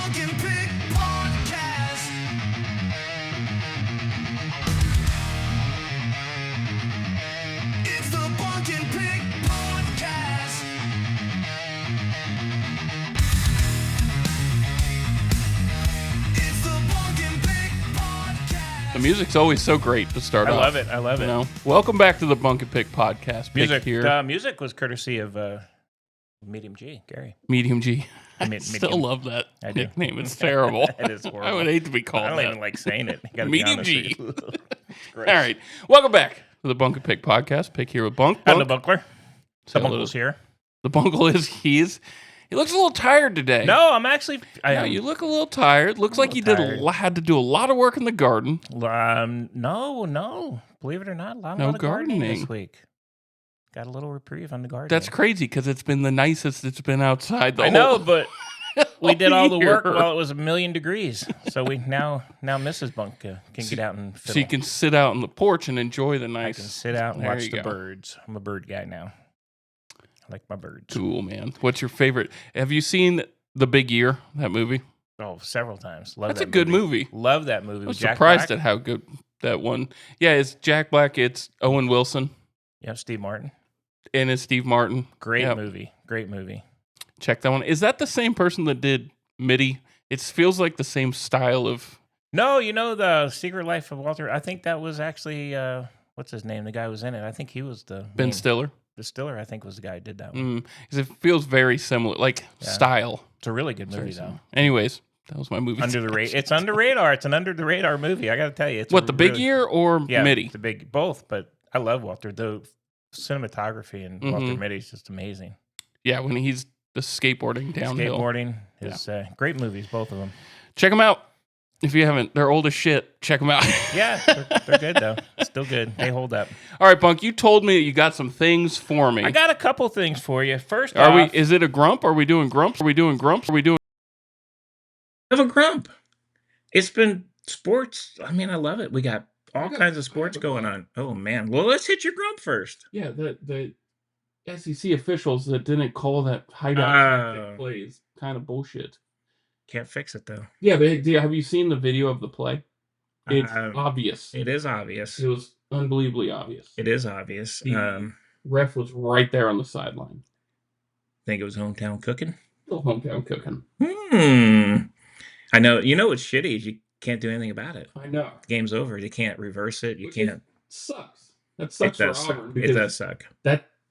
Bunk and Pick Podcast. It's the Bunk and Pick Podcast. It's the Bunk and Pick Podcast. The music's always so great to start I off. love it. I love it. You know? Welcome back to the Bunk and Pick Podcast. Music Pick here. Music was courtesy of Medium G, Gary. Medium G. I Medium. still love that I do. nickname. It's terrible. It is horrible. I would hate to be called I don't that. even like saying it. You gotta be Medium honest G. with you. It's All gross. right. Welcome back to the Bunk and Pick Podcast. Pick here with Bunk. And the Bunk. buckler. Say The hello buckle's to- here. The Bunkle is, he looks a little tired today. No, I'm actually. Yeah, you look a little tired. Looks like you tired. had to do a lot of work in the garden. No. Believe it or not, a lot of gardening gardening. this week. Got a little reprieve on the garden. That's crazy because it's been the nicest it's been outside the I whole know, but we did all the work year. while it was 1,000,000 degrees. So we now Mrs. Bunk can get out and fiddle. So you can sit out on the porch and enjoy the I nice. can sit out and There watch you the go. birds. I'm a bird guy now. I like my birds. Cool, man. What's your favorite? Have you seen The Big Year, that movie? Oh, several times. Love That's that a good movie. Love that movie. I with was Jack surprised Black. at how good that one. Yeah, it's Jack Black, it's Owen Wilson, Yep, Steve Martin. and it's Steve Martin. Great Yep. movie. Great movie. Check that one. Is that the same person that did Mitty? It feels like the same style of. No, you know the Secret Life of Walter. I think that was actually what's his name? The guy who was in it. I think he was the Ben main- Stiller. The Stiller. I think was the guy who did that one. 'Cause it feels very similar, like Yeah. style. It's a really good Very movie though. similar. Anyways, that was my movie. Under the radar. It's under radar. It's an under the radar movie. I got to tell you. It's What, The Big really- Year or Yeah, Mitty? the big both. But I love Walter. The cinematography and Walter Mhm. Mitty is just amazing. Yeah, when he's the skateboarding downhill. Skateboarding is great movies, both of them. Check them out. If you haven't, they're old as shit. Check them out. Yeah, they're good though. Still good. They hold up. All right, Bunk. You told me that you got some things for me. I got a couple things for you. First Are off, we? Is it a grump? Are we doing grumps? Are we doing grumps? Are we doing? have a grump. It's been sports. I mean, I love it. We got all kinds of sports going on. Oh man. Well, let's hit your grump first. Yeah, the SEC officials that didn't call that hideout Oh. plays kind of bullshit. Can't fix it though. Yeah, but have you seen the video of the play? It's obvious. It is obvious. It was unbelievably obvious. It is obvious. The- Ref was right there on the sideline. Think it was hometown cooking. Still hometown cooking. I know. You know what's shitty is you can't do anything about it. I know. Game's over. You can't reverse it. You Which is- can't. Sucks. That It sucks for does. Suck. Auburn. It because does suck.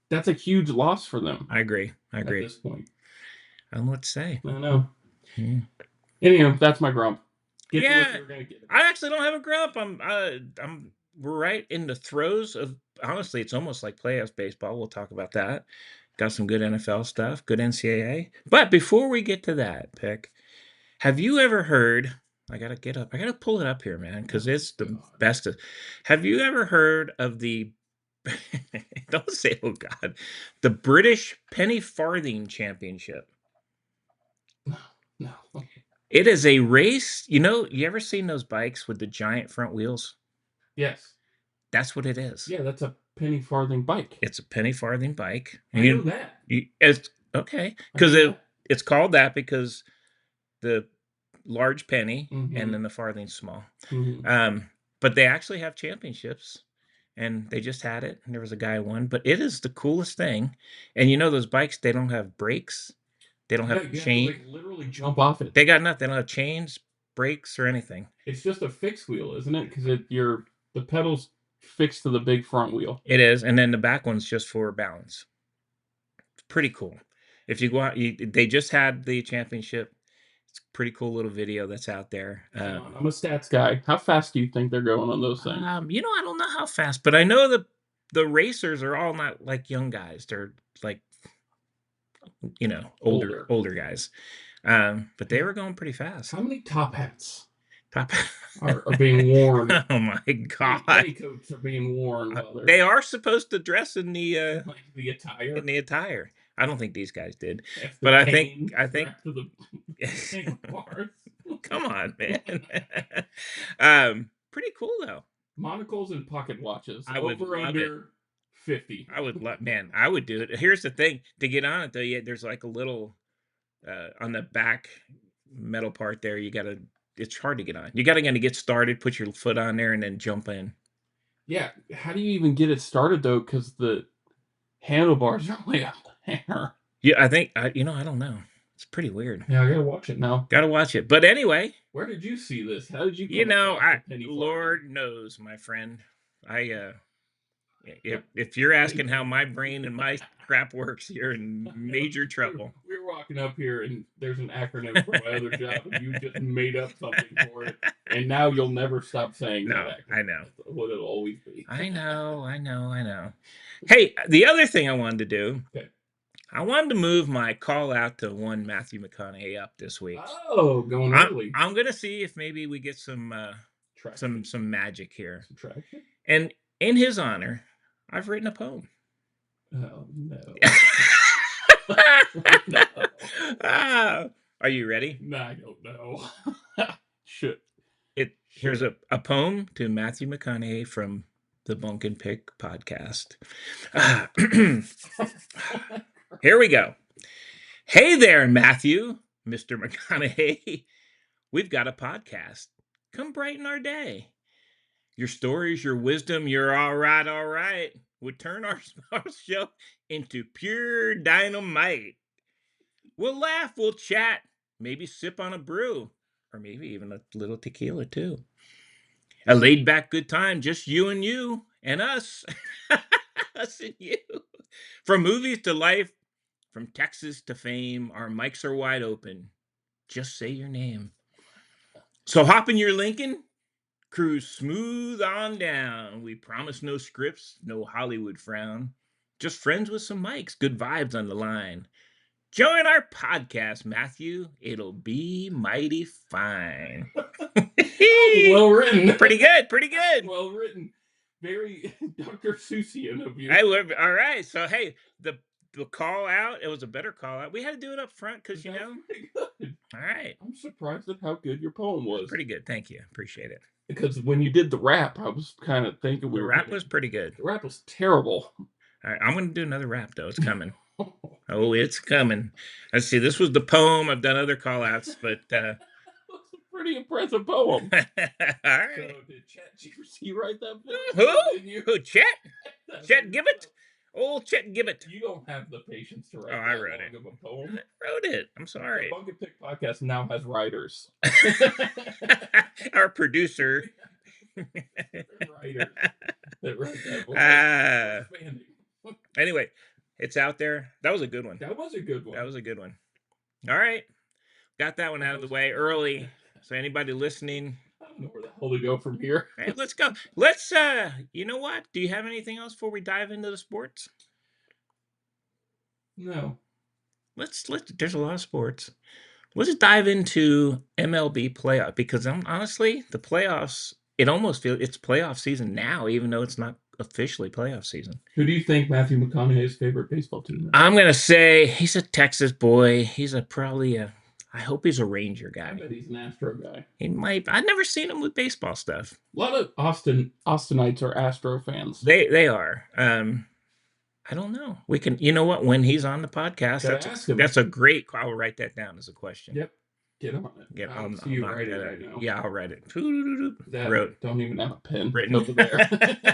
That's a huge loss for them. I agree. I At agree. this point. I don't know what to say. I know. Hmm. Anyhow, that's my grump. Get to what Yeah. you were gonna get. I actually don't have a grump. We're right in the throes of. Honestly, it's almost like playoffs baseball. We'll talk about that. Got some good NFL stuff, good NCAA. But before we get to that, Pick, have you ever heard? I gotta get up. I gotta pull it up here, man, because it's the best. Have you ever heard of the? Don't say, oh God, the British Penny Farthing Championship. No. It is a race. You know, you ever seen those bikes with the giant front wheels? Yes. That's what it is. Yeah, that's a penny farthing bike. It's a penny farthing bike. I know that. It's okay because it's called that because the large penny Mhm. and then the farthing small. Mhm. But they actually have championships, and they just had it. And there was a guy who won. But it is the coolest thing. And you know those bikes? They don't have brakes. They don't Yeah, have you have to, chain. like, literally jump off it. They got nothing. They don't have chains, brakes, or anything. It's just a fixed wheel, isn't it? Because the pedals fixed to the big front wheel. It is, and then the back one's just for balance. It's pretty cool. If you go out, they just had the championship. It's a pretty cool little video that's out there. I'm a stats guy. How fast do you think they're going on those things? You know, I don't know how fast, but I know the racers are all not like young guys. They're like, you know, older guys. But they were going pretty fast. How many top hats Top. are being worn? Oh my God! Petticoats are being worn. While They are supposed to dress in the like the attire. attire. I don't think these guys did. That's the But I cane think strapped to the handlebars. Come on, man. Pretty cool though. Monocles and pocket watches. I would Over love under 50. I would love, man. I would do it. Here's the thing: to get on it though, there's like a little on the back metal part there. It's hard to get on. You gotta get started, put your foot on there, and then jump in. Yeah. How do you even get it started though? Because the handlebars are way up there. Yeah, I think I don't know. It's pretty weird. Yeah, I gotta watch it now. Gotta watch it. But anyway, Where did you see this? How did you come across the penny farthing? Lord knows, my friend. If you're asking how my brain and my crap works, you're in major trouble. We're walking up here and there's an acronym for my other job, and you just made up something for it, and now you'll never stop saying No, that. I know. That's what it'll always be. I know. Hey, the other thing I wanted to do, Okay. I wanted to move my call out to one Matthew McConaughey up this week. Oh, going early. I'm gonna see if maybe we get some Traction. some magic here. Subtraction? And in his honor, I've written a poem. Oh no. Ah, are you ready? No, I don't know. Shit. Here's a poem to Matthew McConaughey from the Bunk and Pick podcast. Here we go. Hey there, Matthew, Mr. McConaughey. We've got a podcast. Come brighten our day. Your stories, your wisdom, your all right, would turn our show into pure dynamite. We'll laugh, we'll chat, maybe sip on a brew, or maybe even a little tequila too. A laid back good time, just you and us. Us and you. From movies to life, from Texas to fame, our mics are wide open. Just say your name. So hop in your Lincoln, cruise smooth on down. We promise no scripts, no Hollywood frown. Just friends with some mics, good vibes on the line. Join our podcast, Matthew. It'll be mighty fine. Well written. Pretty good. Well written. Very Dr. Seussian of you. All right. So, hey, the call out, it was a better call out. We had to do it up front because, That was pretty good. All right. I'm surprised at how good your poem was. Pretty good. Thank you. Appreciate it. Because when you did the rap, I was kind of thinking The rap was pretty good. The rap was terrible. All right. I'm going to do another rap, though. It's coming. Oh, it's coming. Let's see. This was the poem. I've done other call outs, but. That's a pretty impressive poem. All So right. did ChatGPT write that poem? Who? Chet? Chet Gibbet? Old Chet Gibbet. You don't have the patience to write Oh, I that wrote long it. of a poem. I wrote it. I'm sorry. The Bunk and Pick podcast now has writers. Our producer. Writers that write that poem. Expanding. Anyway, it's out there. That was a good one. That was a good one. That was a good one. All right. Got that one out of the way early. So anybody listening, I don't know where the hell to go from here. hey, let's go. Let's you know what? Do you have anything else before we dive into the sports? No. Let's there's a lot of sports. Let's dive into MLB playoff because honestly, the playoffs, it almost feels it's playoff season now, even though it's not officially playoff season. Who do you think Matthew McConaughey's favorite baseball team is? I'm gonna say he's a Texas boy. He's probably a. I hope he's a Ranger I guy. bet he's an Astro guy. He might. I've never seen him with baseball stuff. A lot of Austinites are Astro fans. They are. I don't know. We can. You know what? When he's on the podcast, Gotta ask him. that's a great. I'll write that down as a question. Yep. Get on it. Get I'll on. see you write it right now. Yeah, I'll write it. That Wrote. don't even have a pen. Written. Over there.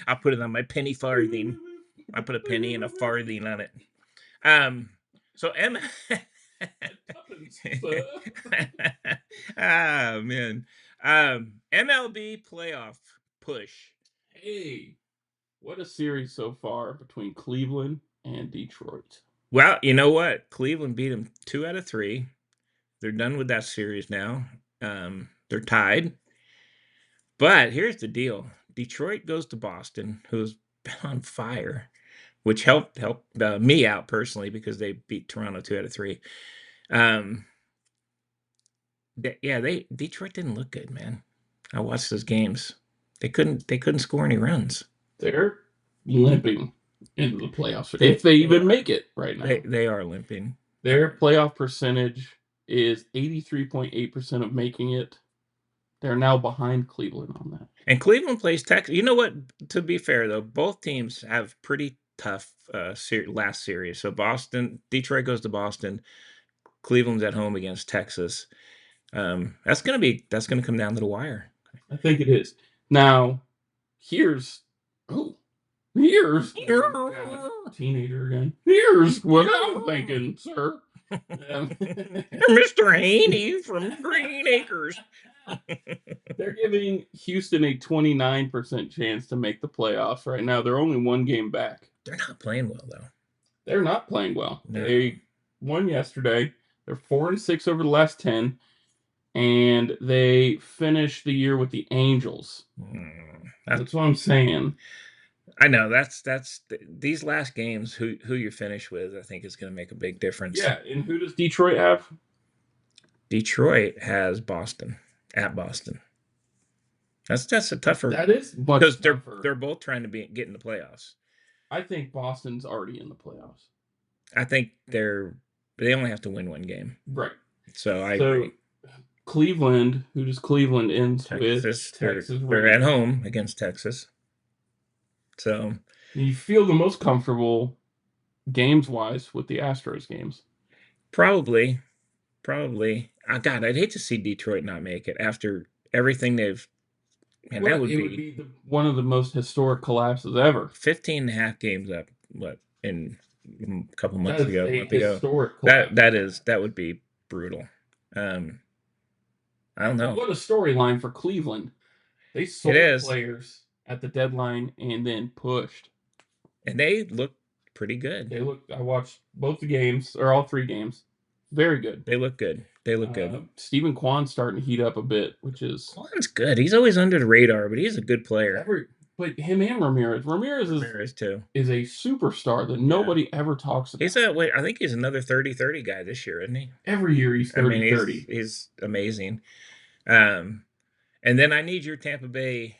I'll put it on my penny farthing. I put a penny and a farthing on it. So ah man. MLB playoff push. Hey, what a series so far between Cleveland and Detroit. Well, you know what? Cleveland beat them 2 out of 3. They're done with that series now. They're tied. But here's the deal. Detroit goes to Boston, who's been on fire, which helped me out personally because they beat Toronto 2 out of 3. Detroit didn't look good, man. I watched those games. They couldn't score any runs. They're limping into the playoffs. If they even make it right now. They are limping. Their playoff percentage is 83.8% of making it. They're now behind Cleveland on that. And Cleveland plays Texas. You know what? To be fair, though, both teams have pretty tough last series. So Detroit goes to Boston. Cleveland's at home against Texas. That's gonna come down to the wire. I think it is. Now, here's teenager again. Here's what I'm thinking, sir. Mr. Haney from Green Acres. They're giving Houston a 29% chance to make the playoffs right now. They're only one game back. They're not playing well though. They're not playing well. No. They won yesterday. They're 4-6 over the last 10, and they finished the year with the Angels. That's what I'm saying. I know that's these last games. Who you finish with, I think, is going to make a big difference. Yeah, and who does Detroit have? Detroit has Boston at Boston. That's a tougher. That is much because tougher. they're both trying to get in the playoffs. I think Boston's already in the playoffs. I think they only have to win one game. Right. So I agree. Cleveland, who does Cleveland end with? Texas. They're at home against Texas. So you feel the most comfortable games-wise with the Astros games. Probably. God, I'd hate to see Detroit not make it after everything they've. And that would be one of the most historic collapses ever. 15.5 games up. What in a couple months ago? Historic that would be brutal. I don't know. What a storyline for Cleveland. They sold players at the deadline and then pushed. And they look pretty good. I watched both the games, or all 3 games. Very good. They look good. Stephen Kwan's starting to heat up a bit, which is... Kwan's good. He's always under the radar, but he's a good player. But him and Ramirez. Ramirez too. Is a superstar that nobody ever talks about. I think he's another 30-30 guy this year, isn't he? Every year he's 30-30. He's amazing. And then I need your Tampa Bay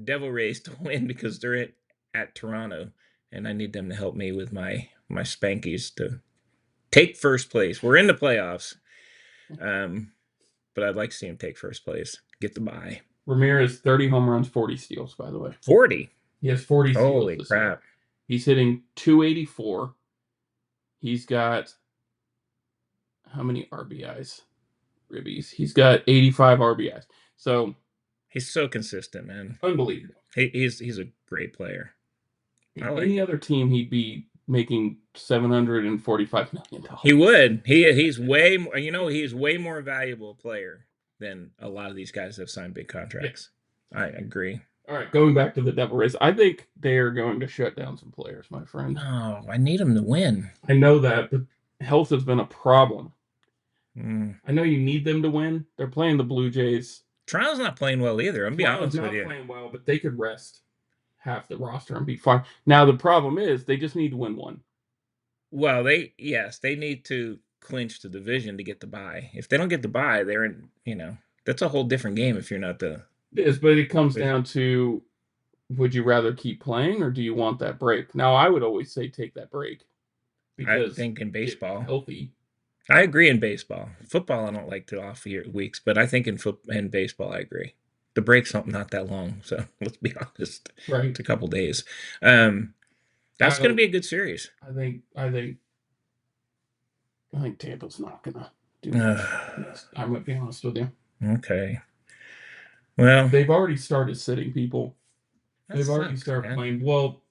Devil Rays to win because they're at Toronto, and I need them to help me with my Spankies to take first place. We're in the playoffs, but I'd like to see him take first place, get the bye. Ramirez, 30 home runs, 40 steals, by the way. 40? He has 40 steals. Holy crap. He's hitting .284. He's got how many RBIs? Ribbies. He's got 85 RBIs. So he's so consistent, man. Unbelievable. He's a great player. Any other team, he'd be making $745 million. He would. He's way more. He's way more valuable player than a lot of these guys that have signed big contracts. Yeah. I agree. All right, going back to the Devil Rays, I think they are going to shut down some players, my friend. No, I need them to win. I know that, but health has been a problem. I know you need them to win. They're playing the Blue Jays. Toronto's not playing well either. I'm going to be honest with you. Not playing well, but they could rest half the roster and be fine. Now, the problem is they just need to win one. Well, they need to clinch the division to get the bye. If they don't get the bye, they're in, that's a whole different game if you're not the... It is, but it comes down to, would you rather keep playing or do you want that break? Now, I would always say take that break. Because I think in baseball... healthy. I agree in baseball. Football, I don't like the off weeks, but I think in baseball, I agree. The break's not that long, so let's be honest. Right. It's a couple days. That's going to be a good series. I think Tampa's not going to do that. I'm going to be honest with you. Okay. Well, they've already started sitting people. They've already started playing. Well,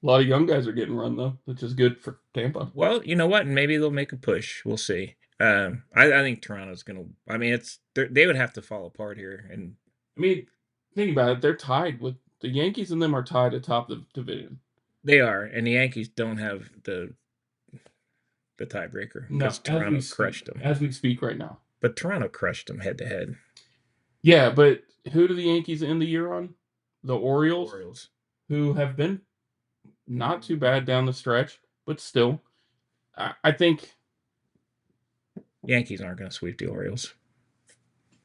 a lot of young guys are getting run, though, which is good for Tampa. Well, you know what? Maybe they'll make a push. We'll see. I think Toronto's going to... I mean, they would have to fall apart here. And I mean, think about it. They're tied with... The Yankees and them are tied atop the division. They are. And the Yankees don't have the tiebreaker. No, Toronto crushed them. As we speak right now. But Toronto crushed them head-to-head. Yeah, but who do the Yankees end the year on? The Orioles. Orioles. Who have been not too bad down the stretch, but still. I think... Yankees aren't going to sweep the Orioles.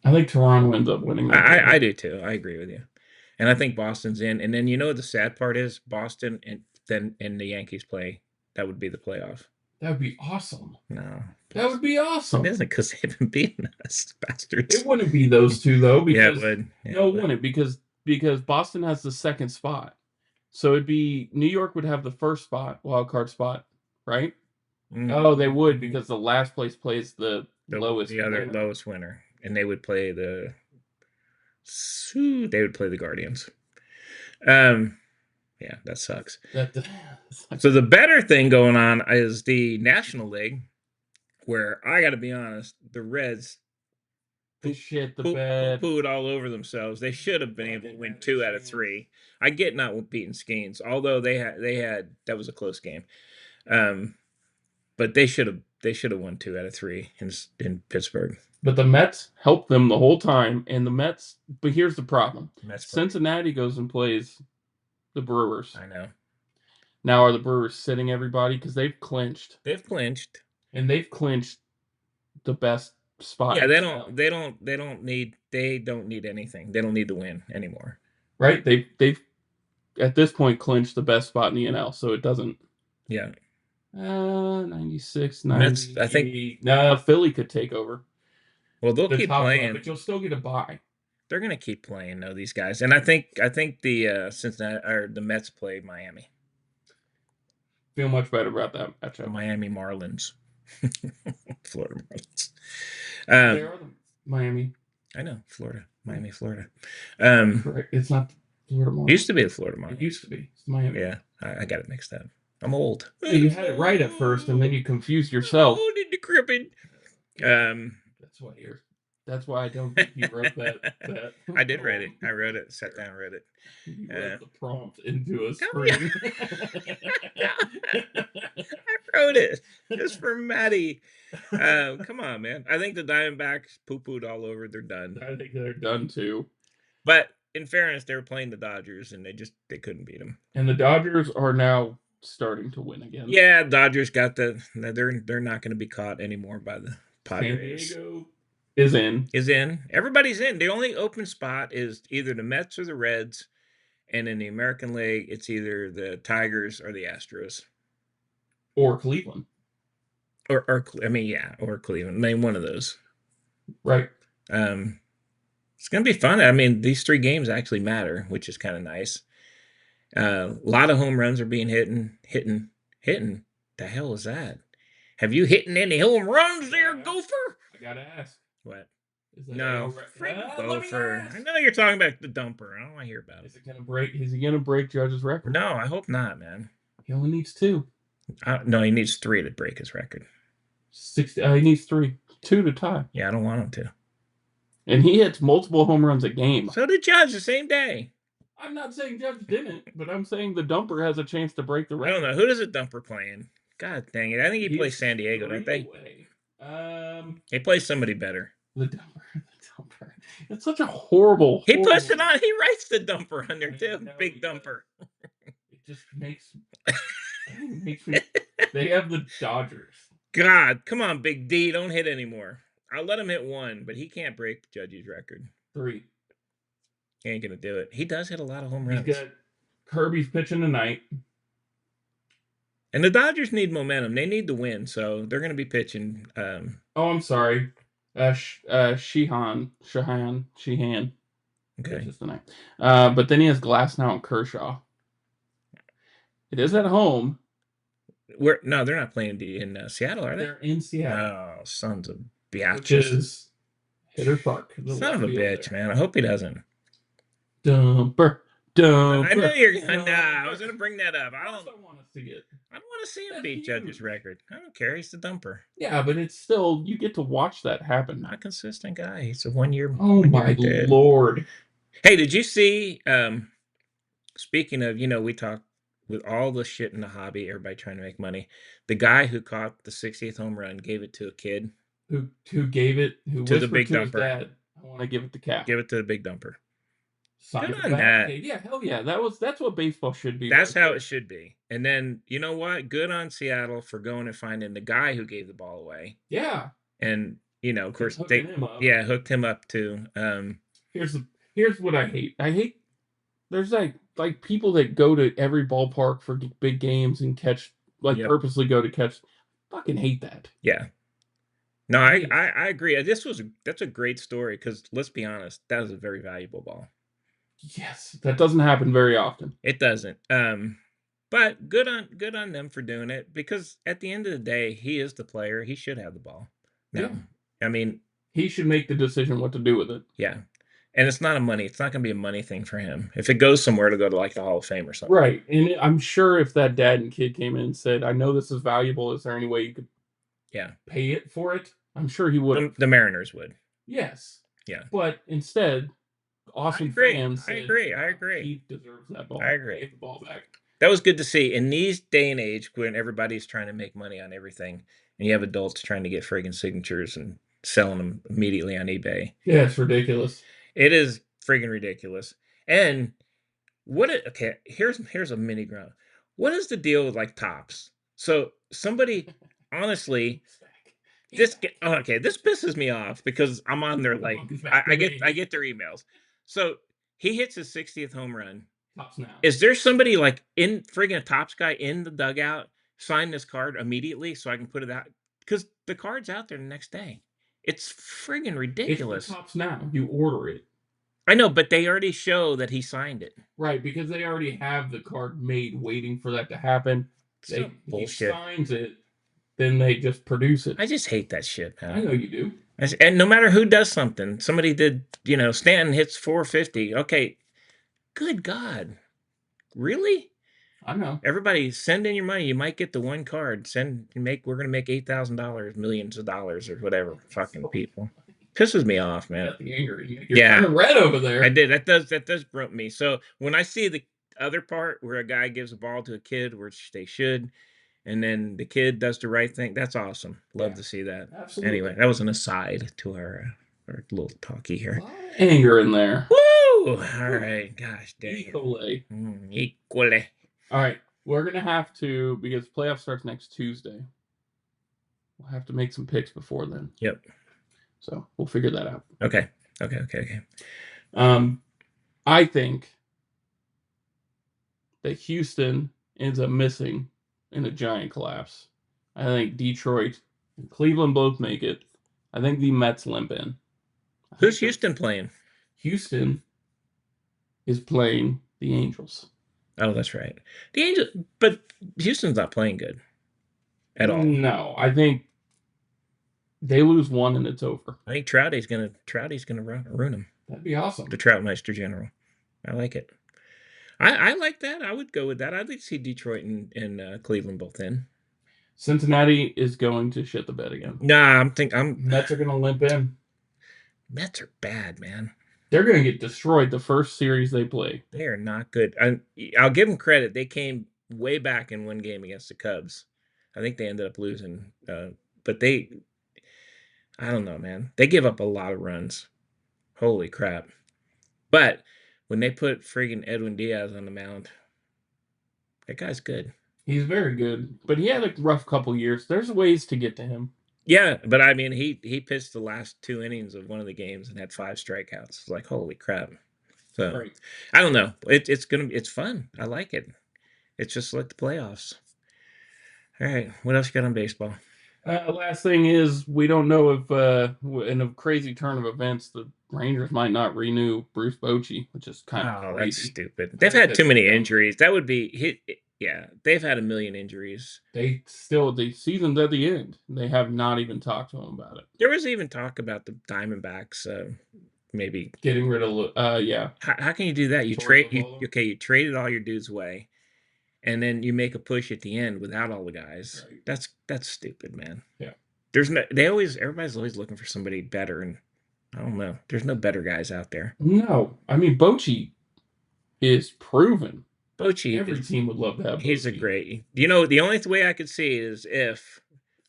I think Toronto ends up winning. I do too. I agree with you. And I think Boston's in. And then the sad part is Boston and the Yankees play. That would be the playoff. That would be awesome. No. That would be awesome. It isn't because they've been beating us, bastards. It wouldn't be those two, though. Because, it would. No, it wouldn't. Because Boston has the second spot. So it'd be New York would have the first spot, wild card spot, right? Oh, they would, because the last place plays the lowest the other winner. lowest winner, and they would play the Guardians. Yeah, that sucks. So the better thing going on is the National League, where I got to be honest, the Reds the shit the bed. pooed all over themselves. They should have been able to win 2 out of 3. I get not beating Skeens, although they had that was a close game. But they should have won 2 out of 3 in Pittsburgh. But the Mets helped them the whole time, and the Mets. But here's the problem: Mets Cincinnati goes and plays the Brewers. I know. Now, are the Brewers sitting everybody? Because they've clinched, They've clinched. and they've clinched the best spot. Yeah, in they the don't. NL. They don't need anything. They don't need to win anymore. Right? They've at this point clinched the best spot in the NL, so it doesn't. Yeah. 96, Mets, 90. I think. No, Philly could take over. Well, they'll The keep top playing. one, but you'll still get a bye. They're gonna keep playing though, these guys, and I think the Cincinnati or the Mets play Miami. Feel much better about that The matchup. Miami Marlins, Florida Marlins. They are the Miami. I know Florida, Miami, Florida. Correct. It's not Florida Marlins. Used to be the Florida Marlins. It used to be. It's Miami. Yeah, I got it mixed up. I'm old. Yeah, you had it right at first, and then you confused yourself. Old and decrepit. That's why I don't think you wrote that. I did write it. I wrote it. Sat down, and wrote it. You wrote the prompt into a Come here. screen. I wrote it just for Maddie. Come on, man. I think the Diamondbacks poo-pooed all over. They're done. I think they're done too. But in fairness, they were playing the Dodgers, and they couldn't beat them. And the Dodgers are now starting to win again. Yeah, Dodgers got they're not going to be caught anymore by the San Padres. Diego is in. Everybody's in. The only open spot is either the Mets or the Reds, and in the American League, it's either the Tigers or the Astros. Or Cleveland. Or Cleveland. Name one of those. Right. It's going to be fun. I mean, these 3 games actually matter, which is kind of nice. A lot of home runs are being hitting. The hell is that? Have you hitting any home runs there, Gopher? I gotta ask. What? Is that No, let me Gopher. ask. I know you're talking about the dumper. I don't want to hear about it. Is he gonna break Judge's record? No, I hope not, man. He only needs 2. No, he needs 3 to break his record. 60. He needs 3. 2 to tie. Yeah, I don't want him to. And he hits multiple home runs a game. So did Judge the same day. I'm not saying Judge didn't, but I'm saying the dumper has a chance to break the I record. don't know. Who does the dumper playing? God dang it. I think he plays San Diego, don't they? He plays somebody better. The dumper. It's such a horrible. He puts it on. He writes the dumper on there too. No, Big he dumper. It just makes me. They have the Dodgers. God, come on, Big D. Don't hit anymore. I'll let him hit 1, but he can't break Judge's record. 3. He ain't gonna do it. He does hit a lot of home runs. He's got Kirby's pitching tonight. And the Dodgers need momentum. They need to win, so they're going to be pitching. Oh, I'm sorry. Sheehan. Okay. Pitches tonight. But then he has Glasnow and Kershaw. It is at home. No, they're not playing in Seattle, are they? They're in Seattle. Oh, sons of Which biatches. is Hitter Park. Son of a bitch, man. I hope he doesn't. Dumper. I know you're gonna. Nah, I was gonna bring that up. I don't want to see it. I don't want to see him That's beat Judge's huge. record. I don't care. He's the dumper. Yeah, but it's still, you get to watch that happen. Not a consistent guy. He's a 1 year. Oh my Lord. Hey, did you see? Speaking of, we talk with all the shit in the hobby, everybody trying to make money. The guy who caught the 60th home run gave it to a kid. Who gave it? Who To the whispered big to his dumper. dad, I want to give it to Cap. Give it to the big dumper. Signed Good it on back. that. Okay, yeah, hell yeah. That's what baseball should be. That's right how there. it should be. And then, you know what? Good on Seattle for going and finding the guy who gave the ball away. Yeah. And, of course, hooking him up. hooked him up too. Here's what I hate. I hate there's like people that go to every ballpark for big games and catch, Yep. purposely go to catch. Fucking hate that. Yeah. No, I agree. That's a great story because let's be honest, that was a very valuable ball. Yes, that doesn't happen very often. It doesn't. But good on them for doing it, because at the end of the day, he is the player. He should have the ball. No, Yeah. I mean, He should make the decision what to do with it. yeah. And it's not it's not going to be a money thing for him. If it goes somewhere, to go to like the Hall of Fame or something. Right. And I'm sure if that dad and kid came in and said, I know this is valuable, is there any way you could Yeah. pay it for it? I'm sure he would. The Mariners would. Yes. Yeah. But instead, awesome agree. fans I said, agree. I agree. He deserves that ball. I agree. Give the ball back. That was good to see. In these day and age, when everybody's trying to make money on everything, and you have adults trying to get friggin' signatures and selling them immediately on eBay. Yeah, it's ridiculous. It is friggin' ridiculous. And okay, here's a mini ground. What is the deal with like tops? So somebody, honestly, this pisses me off, because I'm on their, like, I get their emails. So he hits his 60th home run. Tops now. Is there somebody like in friggin' Tops guy in the dugout, sign this card immediately so I can put it out? Because the card's out there the next day. It's friggin' ridiculous. It's the Tops now. You order it. I know, but they already show that he signed it. Right, because they already have the card made waiting for that to happen. He signs it, then they just produce it. I just hate that shit, man. I know you do. And no matter who does something, somebody did, Stanton hits 450. Okay, good God. Really? I know. Everybody, send in your money. You might get the one card. We're gonna make $8,000, millions of dollars, or whatever. Fucking people. Pisses me off, man. The anger. You're turning red over there. I did. That does grump me. So when I see the other part where a guy gives a ball to a kid, which they should, and then the kid does the right thing, that's awesome. Love to see that. Absolutely. Anyway, that was an aside to our little talkie here. Anger in there. Woo! All right. Gosh dang. Equally. Equally. All right. We're going to have to, because playoff starts next Tuesday, we'll have to make some picks before then. Yep. So we'll figure that out. Okay. I think that Houston ends up missing in a giant collapse. I think Detroit and Cleveland both make it. I think the Mets limp in. Who's Houston playing? Houston is playing the Angels. Oh, that's right. The Angels, but Houston's not playing good at all. No, I think they lose one and it's over. I think Trouty's gonna ruin them. That'd be awesome. The Troutmeister General. I like it. I like that. I would go with that. I'd like to see Detroit and Cleveland both in. Cincinnati is going to shit the bed again. Nah, Mets are going to limp in. Mets are bad, man. They're going to get destroyed the first series they play. They are not good. I'll give them credit. They came way back in one game against the Cubs. I think they ended up losing. But I don't know, man. They give up a lot of runs. Holy crap. But when they put friggin' Edwin Diaz on the mound, that guy's good. He's very good, but he had a rough couple years. There's ways to get to him. Yeah, but I mean, he pitched the last 2 innings of one of the games and had 5 strikeouts. It's like, holy crap. So Right. I don't know. It's fun. I like it. It's just like the playoffs. All right, what else you got on baseball? Last thing is, we don't know if in a crazy turn of events, the Rangers might not renew Bruce Bochy, which is kind of crazy. That's stupid. They've had too many injuries. That would be they've had a million injuries. The season's at the end. They have not even talked to him about it. There was even talk about the Diamondbacks maybe getting rid of yeah. How can you do that? You traded all your dudes away, and then you make a push at the end without all the guys. Right. That's stupid, man. Yeah. Everybody's always looking for somebody better, and I don't know. There's no better guys out there. No. I mean, Bochy is proven. Every team would love to have Bochy. He's a great. The only way I could see is if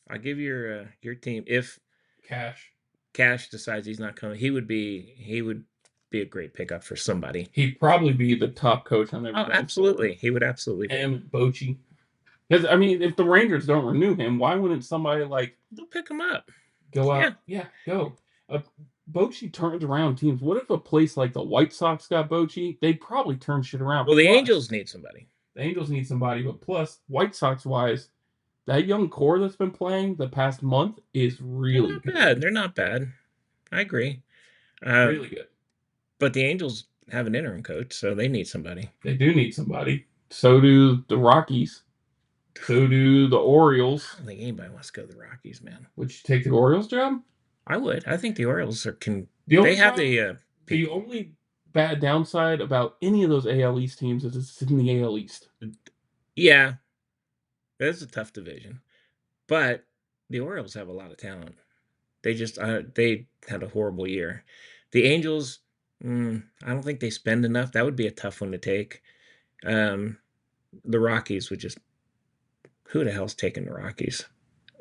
I give your team, if Cash decides he's not coming, he would be a great pickup for somebody. He'd probably be the top coach on every. Oh, absolutely. He would absolutely be. And Bochy. Because, I mean, if the Rangers don't renew him, why wouldn't somebody they'll pick him up? Go out. Yeah, go. Bochy turns around teams. What if a place like the White Sox got Bochy? They'd probably turn shit around. Well, the Angels need somebody. But plus, White Sox-wise, that young core that's been playing the past month is really good. Bad. They're not bad. I agree. Really good. But the Angels have an interim coach, so they need somebody. They do need somebody. So do the Rockies. So do the Orioles. I don't think anybody wants to go to the Rockies, man. Would you take the Orioles job? I would. I think the Orioles can. The only They have problem- the. The only bad downside about any of those AL East teams is it's in the AL East. Yeah, that's a tough division, but the Orioles have a lot of talent. They just they had a horrible year. The Angels, I don't think they spend enough. That would be a tough one to take. The Rockies would just. Who the hell's taking the Rockies?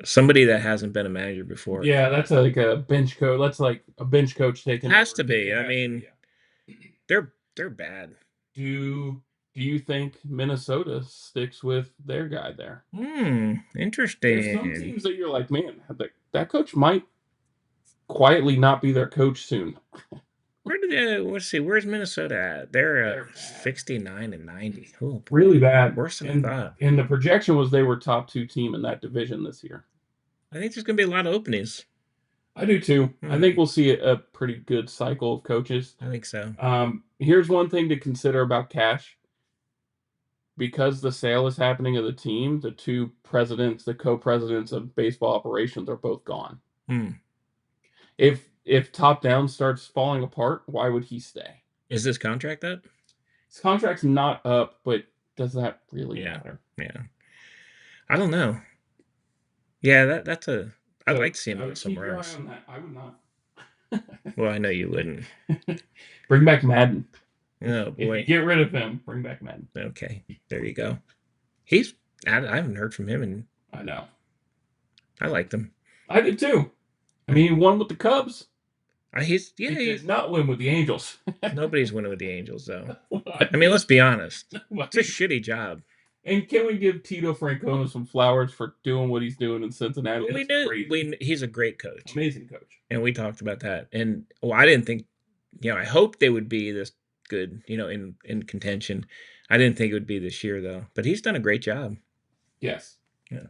Somebody that hasn't been a manager before. Yeah, that's like a bench coach. That's like a bench coach taking. Has over. to be. It I has mean, yeah. they're bad. Do you think Minnesota sticks with their guy there? There's some Interesting. teams that you're like, man, that coach might quietly not be their coach soon. Where did let's see, where's Minnesota at? They're They're at bad. 69 and 90. Oh, Really bad. worse than I and, thought. and the projection was they were top 2 team in that division this year. I think there's gonna be a lot of openings. I do too. I think we'll see a pretty good cycle of coaches. I think so. Here's one thing to consider about Cash. Because the sale is happening of the team, the 2 presidents, the co-presidents of baseball operations are both gone. If top down starts falling apart, why would he stay? Is this contract up? His contract's not up, but does that really matter? Yeah. I don't know. Yeah, that's a. I'd So, like to see him I go would keep somewhere your eye else. on that. I would not. Well, I know you wouldn't. Bring back Madden. Oh If you boy. get rid of him, bring back Madden. Okay, there you go. I haven't heard from him, and I know. I liked him. I did too. I mean, he won with the Cubs. He He's did not win with the Angels. nobody's winning with the Angels though. I mean, let's be honest. What? It's a shitty job. And can we give Tito Francona some flowers for doing what he's doing in Cincinnati? We That's knew crazy. he's a great coach, Amazing coach. and we talked about that. And I didn't think, I hoped they would be this good, in contention. I didn't think it would be this year though. But he's done a great job. Yes. Yeah.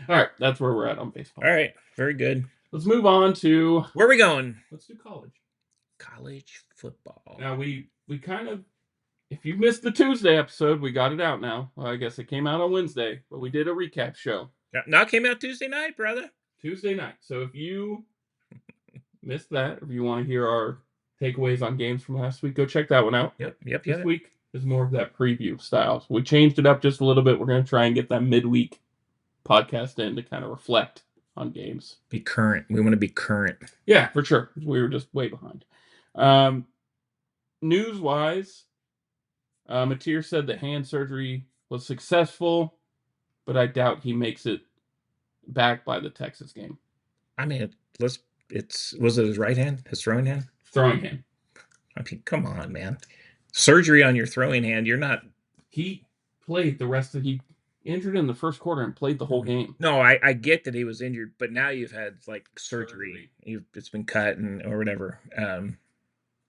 All right, that's where we're at on baseball. All right, very good. Let's move on to Where are we going? let's do college. College football. Now we kind of, if you missed the Tuesday episode, we got it out now. Well, I guess it came out on Wednesday, but we did a recap show Now it came out Tuesday night, brother. Tuesday night. So if you missed that, or if you want to hear our takeaways on games from last week, go check that one out. Yep. This week is more of that preview style. So we changed it up just a little bit. We're going to try and get that midweek podcast in to kind of reflect on games. Be current. We want to be current. Yeah, for sure. We were just way behind. News-wise, Mateer said that hand surgery was successful, but I doubt he makes it back by the Texas game. I mean, was it his right hand? His throwing hand? Throwing hand. I mean, come on, man. Surgery on your throwing hand, you're not. He played he injured in the first quarter and played the whole game. No, I get that he was injured, but now you've had like surgery. It's been cut or whatever.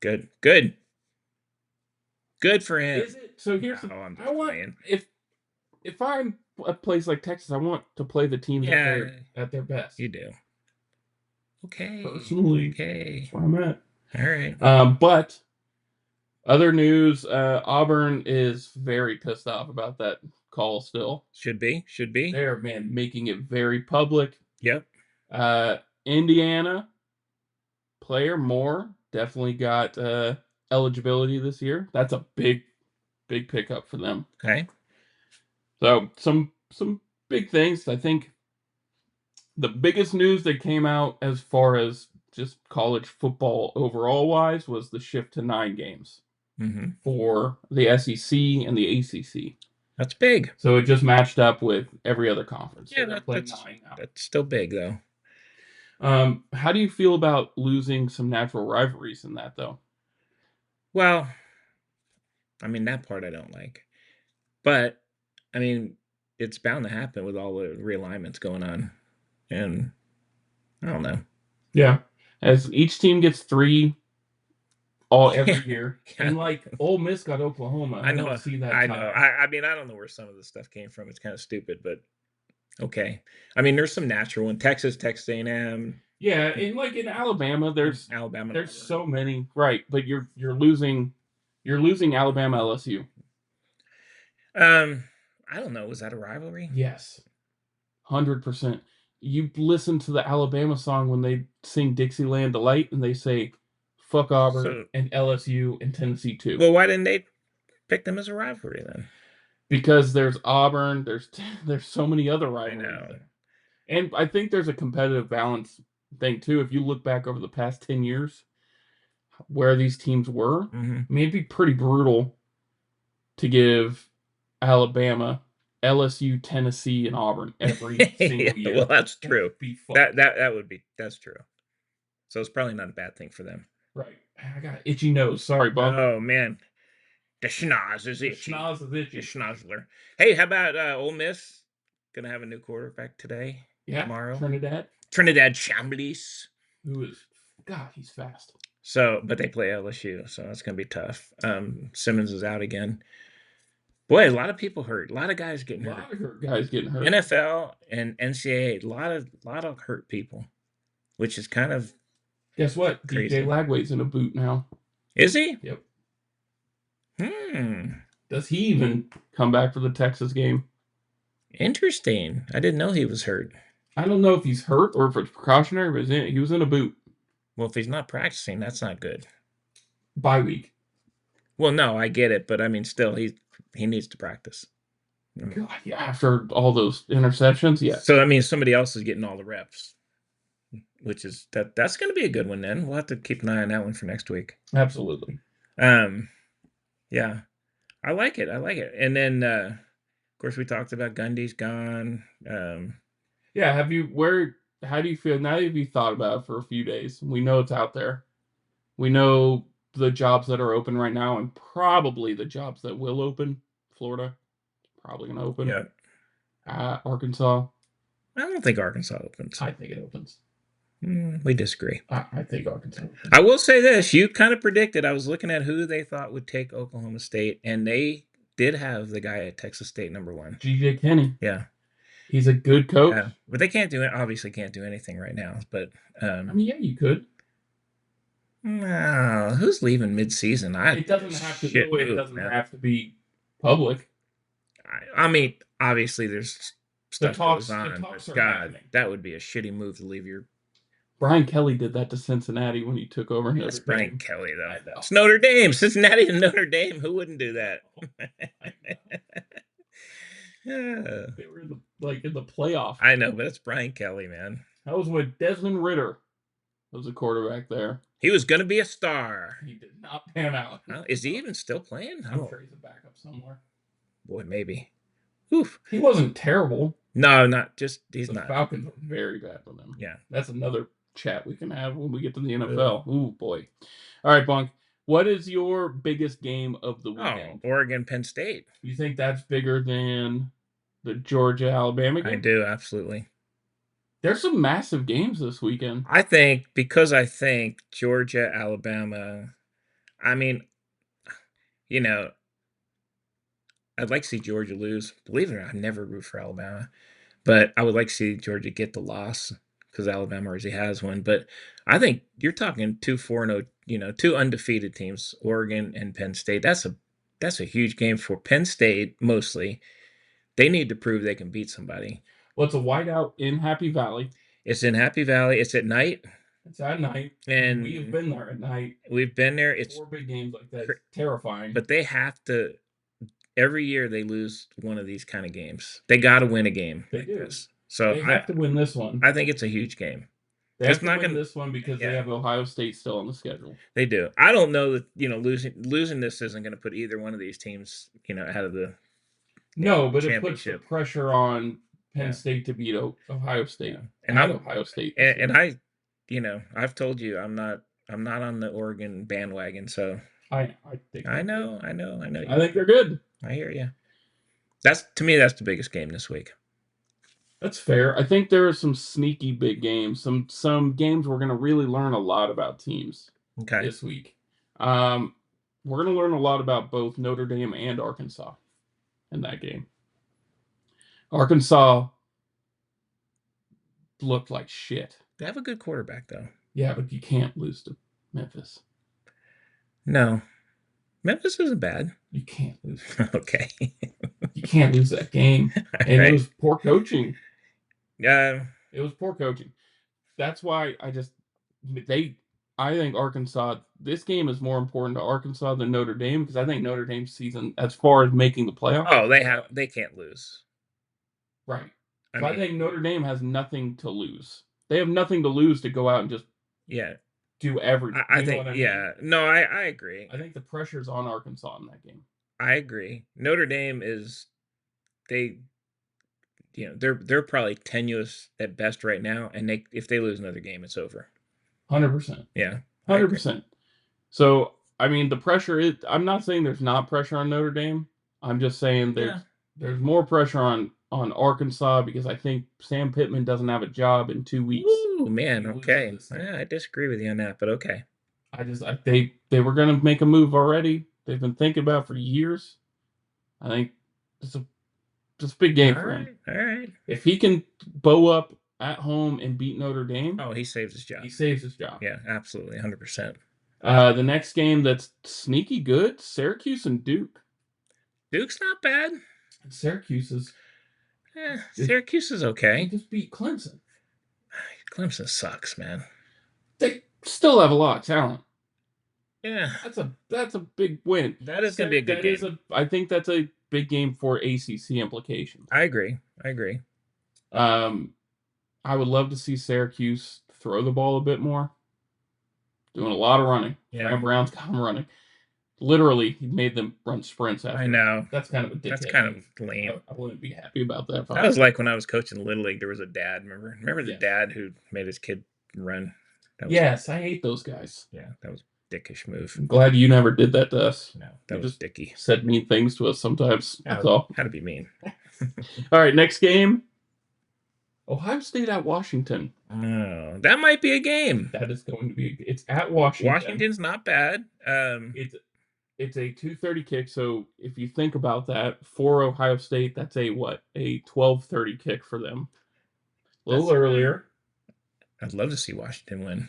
Good for him. Is it? So here's No, I'm just I want playing. if I'm a place like Texas, I want to play the teams at their best. You do. Okay. Personally, Okay. that's where I'm at. All right. But other news, Auburn is very pissed off about that call still. Should be. They're, making it very public. Yep. Indiana player Moore definitely got eligibility this year. That's a big pickup for them. Okay. So some big things. I think the biggest news that came out as far as just college football overall wise was the shift to 9 games for the SEC and the ACC. That's big. So it just matched up with every other conference. Yeah, so that's 9 now. That's still big though. How do you feel about losing some natural rivalries in that though? Well, I mean, that part I don't like. But, I mean, it's bound to happen with all the realignments going on. And I don't know. Yeah. As each team gets 3 every year. Yeah. And like Ole Miss got Oklahoma. I know. don't see that. I know. I mean, I don't know where some of this stuff came from. It's kind of stupid, but okay. I mean, there's some natural one. Texas A&M. Yeah, and like in Alabama, there's so many, right? But you're losing Alabama, LSU. I don't know. Was that a rivalry? Yes, 100%. You listen to the Alabama song when they sing Dixieland Delight and they say "fuck Auburn" So, and LSU and Tennessee too. well, why didn't they pick them as a rivalry then? Because there's Auburn, there's so many other I rivalries know. there. And I think there's a competitive balance thing too. If you look back over the past 10 years where these teams were, Hmm. I mean, it'd be pretty brutal to give Alabama, LSU, Tennessee, and Auburn every single year. Well, that's That true. would be fun. That would be that's true. So it's probably not a bad thing for them. Right. I got an itchy nose. Sorry, Bunk. Oh man, the schnoz is The itchy. schnoz is The itchy. schnozzler. Hey, how about Ole Miss? Gonna have a new quarterback today, Yeah. tomorrow. Trinidad, Chamblis. who is, God, he's fast. So, but they play LSU, so that's gonna be tough. Simmons is out again. Boy, a lot of people hurt. A lot of guys A getting lot hurt. of guys getting hurt. NFL and NCAA, a lot of hurt people, which is kind of Guess what? crazy. DJ Lagway's in a boot now. Is he? Yep. Hmm. Does he even come back for the Texas game? Interesting. I didn't know he was hurt. I don't know if he's hurt or if it's precautionary, but he was in a boot. Well, if he's not practicing, that's not good. Bye week. Well, no, I get it, but I mean, still, he needs to practice. God, yeah, after all those interceptions, yes. So that means somebody else is getting all the reps, which is that's going to be a good one. Then we'll have to keep an eye on that one for next week. Absolutely. Yeah, I like it. I like it. And then, of course, we talked about Gundy's gone. Yeah, how do you feel now that you've thought about it for a few days? We know it's out there. We know the jobs that are open right now and probably the jobs that will open. Florida, probably going to open. Yeah. Arkansas, I don't think Arkansas opens. I think it opens. We disagree. I think Arkansas opens. I will say this. You kind of predicted. I was looking at who they thought would take Oklahoma State, and they did have the guy at Texas State #1. G.J. Kinney. Yeah. He's a good coach. Yeah. But they can't do it. Obviously can't do anything right now. But I mean, yeah, you could. no, who's leaving mid-season? It doesn't have to. It doesn't have to be public. I mean, obviously there's stuff talks- goes the on. talks But are God, happening. that would be a shitty move to leave your. Brian Kelly did that to Cincinnati when he took over. That's Notre Brian Dame. Kelly though. I know. It's Notre Dame, Cincinnati to Notre Dame. Who wouldn't do that? Yeah. They were in the playoff. I know, but it's Brian Kelly, man. That was when Desmond Ritter was a quarterback there. He was going to be a star. He did not pan out. Is he even still playing? I'm sure he's a backup somewhere. Boy, maybe. Oof. He wasn't terrible. No, not just. He's The not. Falcons were very bad with him. Yeah. That's another chat we can have when we get to the NFL. Ooh, boy. All right, Bunk. What is your biggest game of the weekend? Oregon, Penn State. You think that's bigger than the Georgia-Alabama game? I do, absolutely. There's some massive games this weekend. I think Georgia, Alabama, I mean, I'd like to see Georgia lose. Believe it or not, I never root for Alabama. But I would like to see Georgia get the loss because Alabama already has one. But I think you're talking 2-4-0, two undefeated teams, Oregon and Penn State. That's a huge game for Penn State mostly. They need to prove they can beat somebody. Well, it's a whiteout in Happy Valley. It's in Happy Valley. It's at night. It's at night. And we've been there at night. We've been there. It's 4 big games like that. It's terrifying. But they have to. Every year they lose one of these kind of games. They got to win a game. They do. This. So they have to win this one. I think it's a huge game. They have to win this one because they have Ohio State still on the schedule. They do. I don't know that losing this isn't going to put either one of these teams out of the. No, but it puts the pressure on Penn State to beat Ohio State. Yeah. And Ohio State. And I, I've told you I'm not on the Oregon bandwagon. So I know. I think they're good. I hear you. That's the biggest game this week. That's fair. I think there are some sneaky big games. Some games we're going to really learn a lot about teams this week. We're going to learn a lot about both Notre Dame and Arkansas in that game. Arkansas looked like shit. They have a good quarterback, though. Yeah, but you can't lose to Memphis. No. Memphis isn't bad. You can't lose. Okay. You can't lose that game. And it was poor coaching. Yeah. It was poor coaching. That's why I think Arkansas, this game is more important to Arkansas than Notre Dame because I think Notre Dame's season, as far as making the playoff. Oh, they can't lose. Right. I So I mean, think Notre Dame has nothing to lose. They have nothing to lose to go out and just yeah. do everything. I You know think, what I mean? yeah. No, I agree. I think the pressure's on Arkansas in that game. I agree. Notre Dame is they're probably tenuous at best right now, and if they lose another game, it's over. 100%. Yeah. I agree. 100%. So, I mean, the pressure is, I'm not saying there's not pressure on Notre Dame. I'm just saying there's more pressure on Arkansas because I think Sam Pittman doesn't have a job in 2 weeks. Ooh, man. He loses Okay. this thing. I disagree with you on that, but okay. They were gonna make a move already. They've been thinking about it for years. I think it's a big game for him. All right. If he can bow up at home and beat Notre Dame, Oh, he saves his job. he saves his job. Yeah, absolutely, 100%. The next game that's sneaky good, Syracuse and Duke. Duke's not bad. Syracuse is Syracuse is they okay. just beat Clemson. Clemson sucks, man. They still have a lot of talent. Yeah, That's a big win. that is going to be a good game. I think that's a big game for ACC implications. I agree. I would love to see Syracuse throw the ball a bit more. Doing a lot of running. Yeah. Graham Brown's got them running. Literally, he made them run sprints after. I know. That's kind of a dickhead. That's kind of lame. I wouldn't be happy about that. That was like when I was coaching Little League. There was a dad. Remember the dad who made his kid run? Yes, I hate those guys. Yeah, that was a dickish move. I'm glad you never did that to us. No, that was dicky. Said mean things to us sometimes. That's all. How to be mean. All right, next game. Ohio State at Washington. Oh, that might be a game. That is going to be. It's at Washington. Washington's not bad. It's a 2:30 kick. So if you think about that, for Ohio State, that's a 12:30 kick for them. A little earlier. I'd love to see Washington win.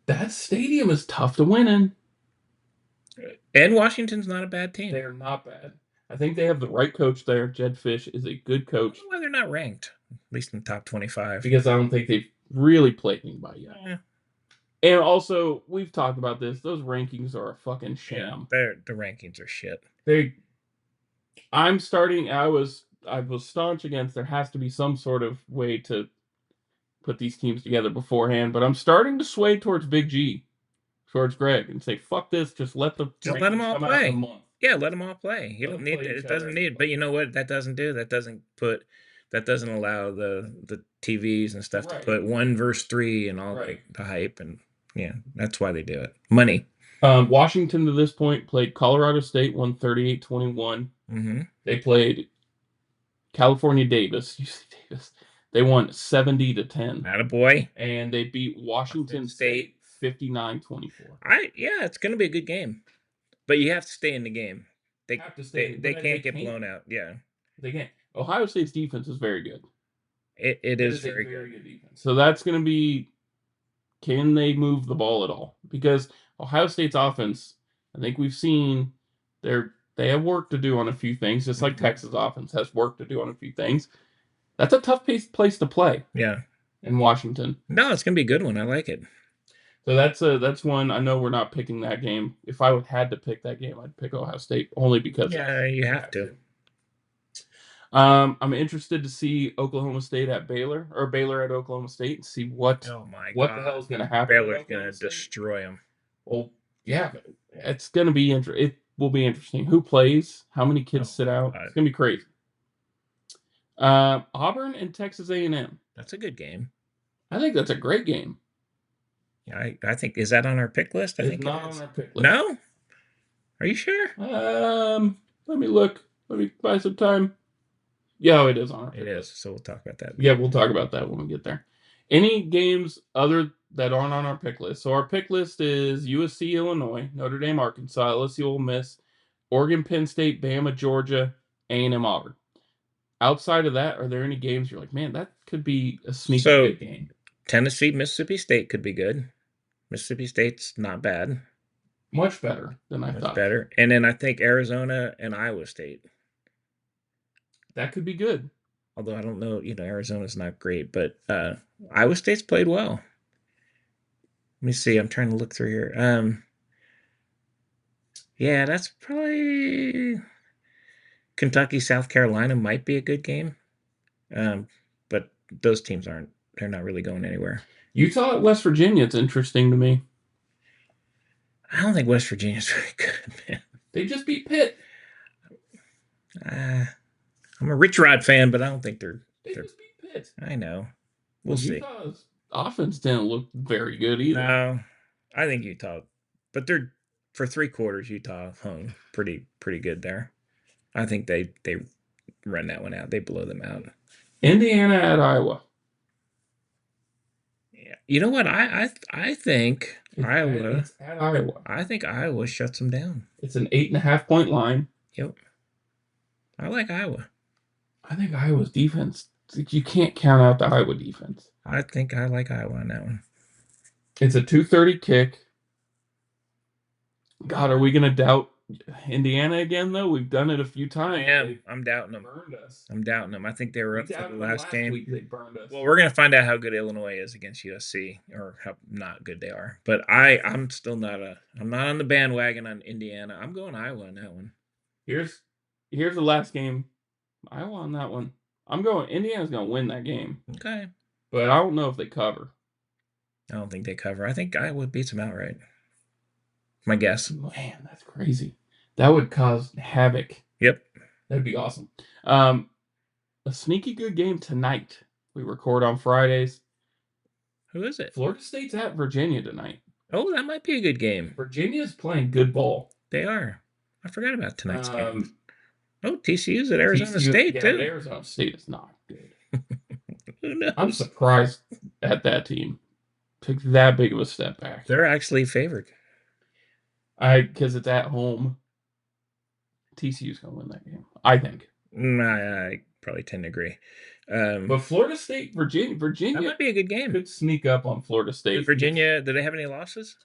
That stadium is tough to win in. And Washington's not a bad team. They're not bad. I think they have the right coach there. Jed Fish is a good coach. I don't know why they're not ranked, at least in the top 25. Because I don't think they've really played anybody yet. Yeah. And also, we've talked about this. Those rankings are a fucking sham. Yeah, the rankings are shit. I was staunch against there has to be some sort of way to put these teams together beforehand, but I'm starting to sway towards Big G, towards Greg, and say, fuck this, just let them all play. Yeah, let them all play. You don't need it. Doesn't need. But you know what? That doesn't do. That doesn't allow the TVs and stuff to put 1 versus 3 and all the hype, and yeah, that's why they do it. Money. Washington to this point played Colorado State, won 38-21. Mm-hmm. They played California Davis, UC Davis. They won 70-10. Attaboy. And they beat Washington State 59-24. Yeah, it's going to be a good game. But you have to stay in the game. They can't get blown out. Yeah. They can't. Ohio State's defense is very good. It is very good defense. So that's going to be, can they move the ball at all? Because Ohio State's offense, I think we've seen they have work to do on a few things, just like Texas offense has work to do on a few things. That's a tough place to play. Yeah. In Washington. No, it's going to be a good one. I like it. So that's one. I know we're not picking that game. If I had to pick that game, I'd pick Ohio State only because. Yeah, you have to. I'm interested to see Oklahoma State at Baylor or Baylor at Oklahoma State and see what the hell is going to happen. Baylor's going to destroy them. Well, yeah, it's going to be interesting. It will be interesting. Who plays? How many kids sit out? It's going to be crazy. Auburn and Texas A&M. That's a good game. I think that's a great game. Yeah, I think, is that on our pick list? I think not on our pick list. No? Are you sure? Let me look. Let me buy some time. Yeah, it is on our pick list. It is, so we'll talk about that. Yeah, we'll talk about that when we get there. Any games other that aren't on our pick list? So our pick list is USC, Illinois, Notre Dame, Arkansas, LSU, Ole Miss, Oregon, Penn State, Bama, Georgia, A&M, Auburn. Outside of that, are there any games you're like, man, that could be a sneaky good game? Tennessee, Mississippi State could be good. Mississippi State's not bad. Much better than I Much thought. better. And then I think Arizona and Iowa State. That could be good. Although I don't know, Arizona's not great, but Iowa State's played well. Let me see. I'm trying to look through here. Yeah, that's probably Kentucky, South Carolina might be a good game. But those teams they're not really going anywhere. Utah at West Virginia, it's interesting to me. I don't think West Virginia's very good, man. They just beat Pitt. I'm a Rich Rod fan, but I don't think they're. They just beat Pitt. I know. We'll see. Utah's offense didn't look very good either. No, I think Utah, but they're for 3/4. Utah hung pretty good there. I think they run that one out. They blow them out. Indiana at Iowa. Yeah. You know what? I think Iowa. It's at Iowa. I think Iowa shuts them down. It's an 8.5-point line. Yep. I like Iowa. I think Iowa's defense. You can't count out the Iowa defense. I think I like Iowa on that one. It's a 2:30 kick. God, are we gonna doubt Indiana again? Though we've done it a few times. I'm doubting them. Burned us. I'm doubting them. I think they were up for the last game. Week they burned us. Well, we're gonna find out how good Illinois is against USC, or how not good they are. But I'm still not I'm not on the bandwagon on Indiana. I'm going Iowa on that one. Here's the last game. Iowa on that one. I'm going. Indiana's gonna win that game. Okay. But I don't know if they cover. I don't think they cover. I think Iowa beats them outright. My guess. Man, that's crazy. That would cause havoc. Yep. That'd be awesome. A sneaky good game tonight. We record on Fridays. Who is it? Florida State's at Virginia tonight. Oh, that might be a good game. Virginia's playing good ball. They are. I forgot about tonight's game. Oh, TCU's at Arizona State, too. too. Arizona State is not good. Who knows? I'm surprised at that team. Took that big of a step back. They're actually favored. Because it's at home. TCU's going to win that game, I think. I probably tend to agree. But Florida State, Virginia that might be a good game. Could sneak up on Florida State. Virginia, do they have any losses?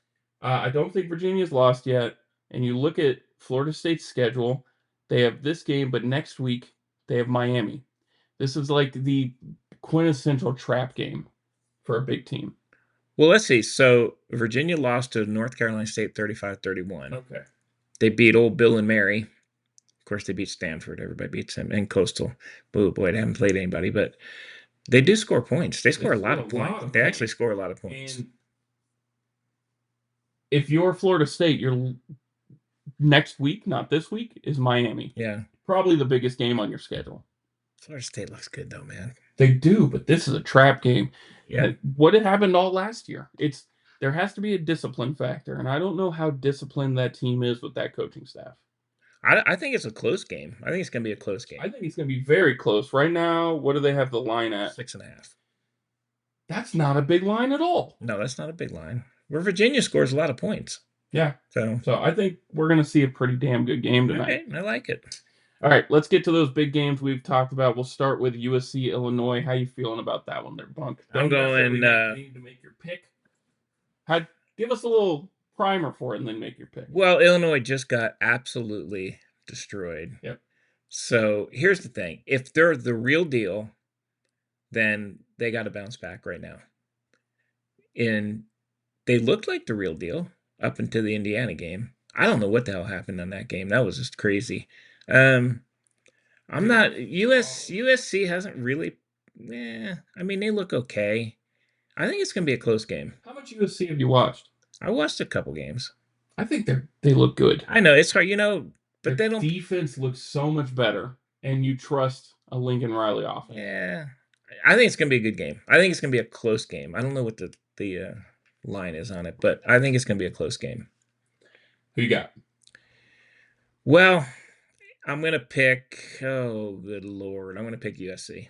I don't think Virginia's lost yet. And you look at Florida State's schedule, they have this game, but next week they have Miami. This is like the quintessential trap game for a big team. Well, let's see. So Virginia lost to North Carolina State 35-31. Okay. They beat old Bill and Mary. Of course, they beat Stanford. Everybody beats them. And Coastal. Oh, boy, they haven't played anybody. But they do score points. They score a lot of points. They actually score a lot of points. And if you're Florida State, your next week, not this week, is Miami. Yeah. Probably the biggest game on your schedule. Florida State looks good, though, man. They do, but this is a trap game. Yeah. What had happened all last year? There has to be a discipline factor, and I don't know how disciplined that team is with that coaching staff. I think it's a close game. I think it's going to be a close game. I think it's going to be very close. Right now, what do they have the line at? 6.5. That's not a big line at all. No, that's not a big line. Where Virginia scores a lot of points. Yeah. So I think we're going to see a pretty damn good game tonight. Okay, I like it. All right, let's get to those big games we've talked about. We'll start with USC, Illinois. How you feeling about that one there, Bunk? I'm going... need to make your pick. Give us a little primer for it and then make your pick. Well, Illinois just got absolutely destroyed. Yep. So here's the thing. If they're the real deal, then they got to bounce back right now. And they looked like the real deal up until the Indiana game. I don't know what the hell happened on that game. That was just crazy. I'm not... USC hasn't really... I mean, they look okay. I think it's going to be a close game. How much USC have you watched? I watched a couple games. I think they look good. I know, it's hard, but Their they don't... defense looks so much better, and you trust a Lincoln Riley offense. Yeah. I think it's going to be a good game. I think it's going to be a close game. I don't know what the line is on it, but I think it's going to be a close game. Who you got? Well, I'm going to pick... Oh, good Lord. I'm going to pick USC.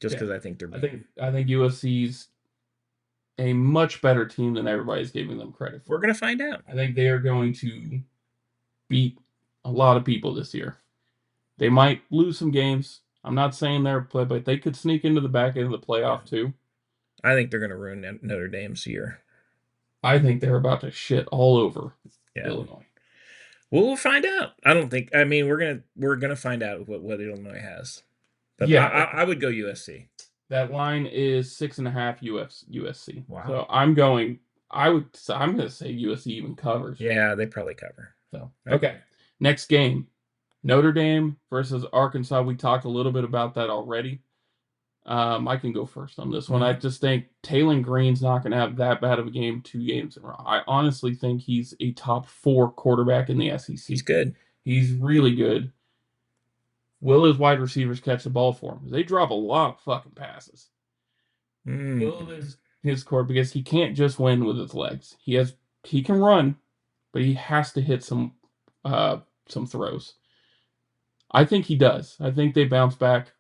Just because I think they're better. I think USC's a much better team than everybody's giving them credit for. We're going to find out. I think they are going to beat a lot of people this year. They might lose some games. I'm not saying they're play, but they could sneak into the back end of the playoff too. I think they're going to ruin Notre Dame's year. I think they're about to shit all over Yeah. Illinois. Well, we'll find out. I don't think. I mean, we're gonna find out what Illinois has. But Yeah. I would go USC. That line is 6.5 USC. Wow. So I'm going. I'm going to say USC even covers. Yeah, they probably cover. So okay. Next game, Notre Dame versus Arkansas. We talked a little bit about that already. I can go first on this one. I just think Taylon Green's not going to have that bad of a game 2 games in a row. I honestly think he's a top 4 quarterback in the SEC. He's good. He's really good. Will his wide receivers catch the ball for him? They drop a lot of fucking passes. Will his core, because he can't just win with his legs. He can run, but he has to hit some throws. I think he does. I think they bounce back.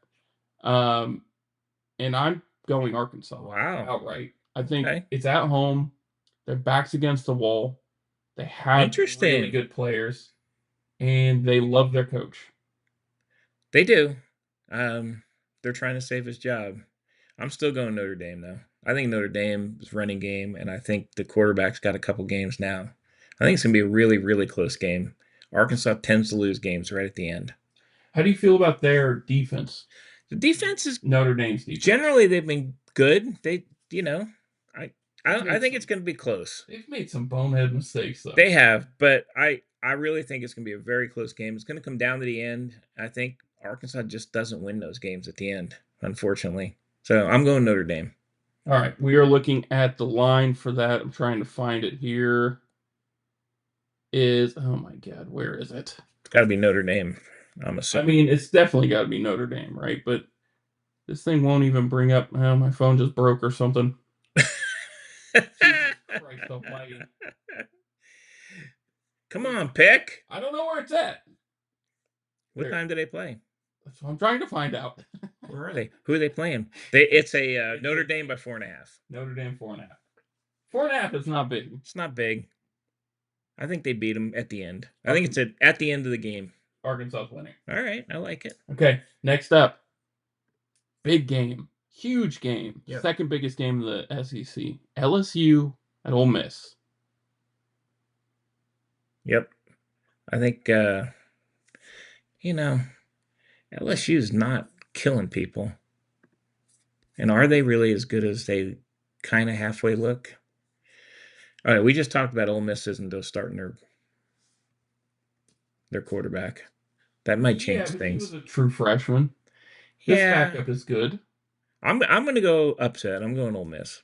And I'm going Arkansas. Wow. Outright. I think Okay. it's at home. Their back's against the wall. They have really good players, and they love their coach. They do. They're trying to save his job. I'm still going Notre Dame, though. I think Notre Dame's running game, and I think the quarterback's got a couple games now. I think it's going to be a really, really close game. Arkansas tends to lose games right at the end. How do you feel about their defense? The defense is Notre Dame's defense. generally they've been good. They, I think it's going to be close. They've made some bonehead mistakes, though. They have, but I really think it's going to be a very close game. It's going to come down to the end. I think Arkansas just doesn't win those games at the end, unfortunately. So I'm going Notre Dame. All right, we are looking at the line for that. I'm trying to find it here. Oh my God, where is it? It's got to be Notre Dame. I'm assuming. I mean, it's definitely got to be Notre Dame, right? But this thing won't even bring up. Oh, my phone just broke or something. Jesus Christ almighty. Come on, pick. I don't know where it's at. What time do they play? That's what I'm trying to find out. Where are they? Who are they playing? It's a Notre Dame by 4.5. Notre Dame 4.5. 4.5 is not big. It's not big. I think they beat them at the end. I think it's at the end of the game. Arkansas's winning. All right, I like it. Okay, next up. Big game. Huge game. Yep. Second biggest game of the SEC. LSU at Ole Miss. Yep. I think, LSU's not killing people. And are they really as good as they kind of halfway look? All right, we just talked about Ole Miss isn't starting their quarterback. That might change things. He was a true freshman. His Yeah. backup is good. I'm going to go upset. I'm going Ole Miss.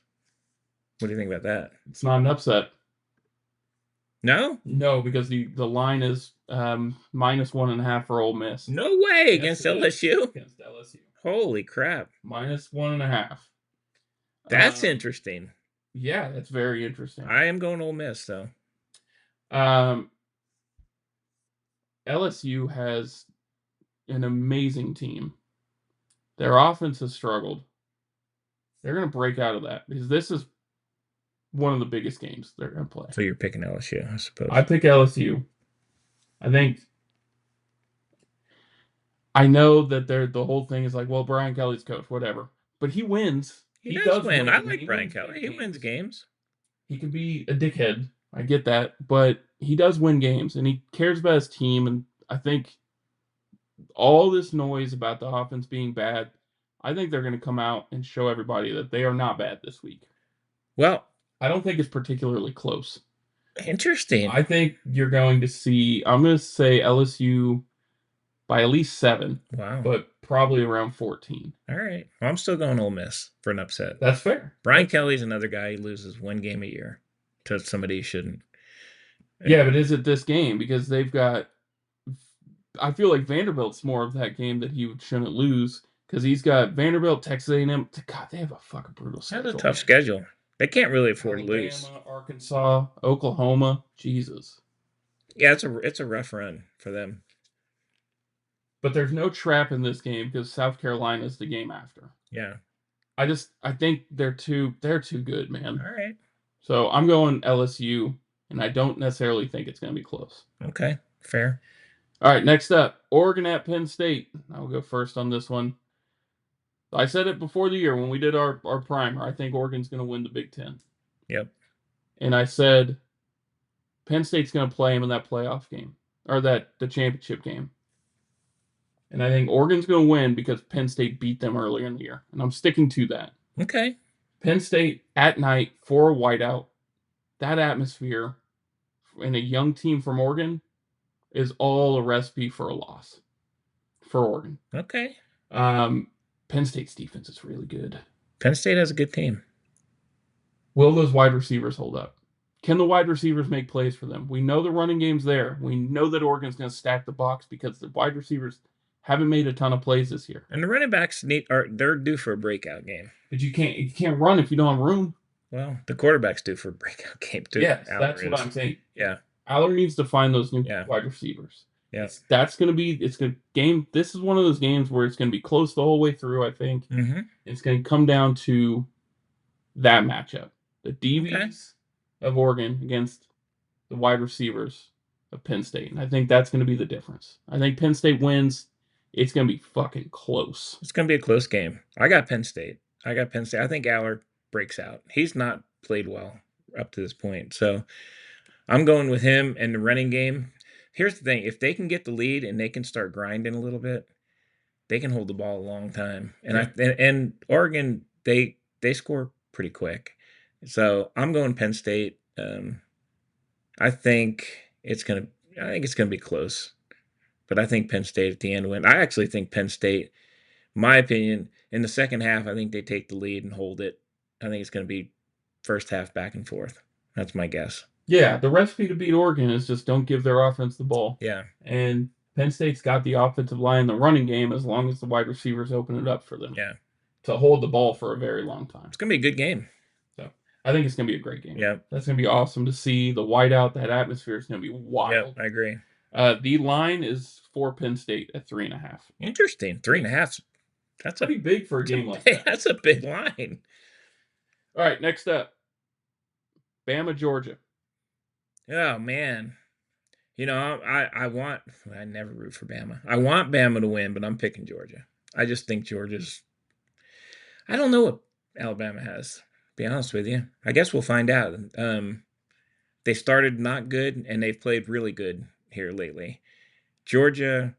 What do you think about that? It's not an upset. No? No, because the line is -1.5 for Ole Miss. No way against LSU? Against LSU. Holy crap. -1.5. That's interesting. Yeah, that's very interesting. I am going Ole Miss, though. LSU has an amazing team. Their offense has struggled. They're going to break out of that because this is one of the biggest games they're going to play. So you're picking LSU, I suppose. I pick LSU. I know that the whole thing is like, well, Brian Kelly's coach, whatever. But he wins. He does win. I like Brian Kelly. He wins games. He can be a dickhead. I get that. But he does win games, and he cares about his team. And I think all this noise about the offense being bad, I think they're going to come out and show everybody that they are not bad this week. Well, I don't think it's particularly close. Interesting. I think you're going to see, I'm going to say LSU by at least 7. Wow. But probably around 14. All right. Well, I'm still going Ole Miss for an upset. That's fair. Brian Kelly's another guy who loses one game a year to somebody he shouldn't. Yeah, but is it this game? Because they've got, I feel like Vanderbilt's more of that game that he shouldn't lose because he's got Vanderbilt, Texas A&M. God, they have a fucking brutal schedule. That's a tough schedule. They can't really afford to lose. Alabama, Arkansas, Oklahoma. Jesus. Yeah, it's a rough run for them. But there's no trap in this game because South Carolina is the game after. Yeah. I think they're too good, man. All right. So I'm going LSU, and I don't necessarily think it's going to be close. Okay. Fair. All right, next up, Oregon at Penn State. I'll go first on this one. I said it before the year when we did our primer. I think Oregon's going to win the Big Ten. Yep. and I said Penn State's going to play him in that playoff game or the championship game. And I think Oregon's going to win because Penn State beat them earlier in the year. And I'm sticking to that. Okay. Penn State at night for a whiteout. That atmosphere and a young team from Oregon is all a recipe for a loss for Oregon. Okay. Penn State's defense is really good. Penn State has a good team. Will those wide receivers hold up? Can the wide receivers make plays for them? We know the running game's there. We know that Oregon's going to stack the box because the wide receivers haven't made a ton of plays this year. And the running backs they're due for a breakout game. But you can't run if you don't have room. Well, the quarterback's due for a breakout game too. Yes, that's what I'm saying. Yeah. Aller needs to find those new Yeah. wide receivers. Yeah. That's going to be game. This is one of those games where it's going to be close the whole way through. I think it's going to come down to that matchup: the DBs of Oregon against the wide receivers of Penn State, and I think that's going to be the difference. I think Penn State wins. It's going to be fucking close. It's going to be a close game. I got Penn State. I think Aller breaks out. He's not played well up to this point, so I'm going with him and the running game. Here's the thing: if they can get the lead and they can start grinding a little bit, they can hold the ball a long time. And and Oregon, they score pretty quick. So I'm going Penn State. I think it's gonna be close, but I think Penn State at the end win. I actually think Penn State, my opinion, in the second half, I think they take the lead and hold it. I think it's going to be first half back and forth. That's my guess. Yeah, the recipe to beat Oregon is just don't give their offense the ball. Yeah. And Penn State's got the offensive line, the running game, as long as the wide receivers open it up for them. Yeah. To hold the ball for a very long time. It's going to be a good game. So I think it's going to be a great game. Yeah. That's going to be awesome to see. The whiteout, that atmosphere is going to be wild. Yeah, I agree. The line is for Penn State at 3.5. Interesting. 3.5. That's pretty big for a game like that. That's a big line. All right, next up. Bama, Georgia. Oh, man. You know, I never root for Bama. I want Bama to win, but I'm picking Georgia. I just think Georgia's, I don't know what Alabama has, to be honest with you. I guess we'll find out. They started not good, and they've played really good here lately. Georgia,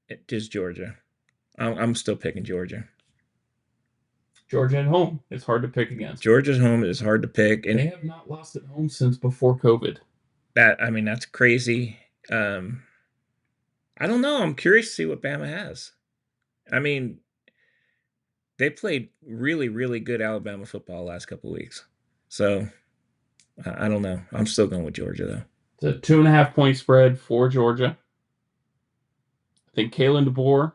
it is Georgia. I'm still picking Georgia. Georgia at home. It's hard to pick against. Georgia's home is hard to pick. And they have not lost at home since before COVID. That's crazy. I don't know. I'm curious to see what Bama has. I mean, they played really, really good Alabama football the last couple of weeks. So, I don't know. I'm still going with Georgia, though. It's a 2.5-point spread for Georgia. I think Kalen DeBoer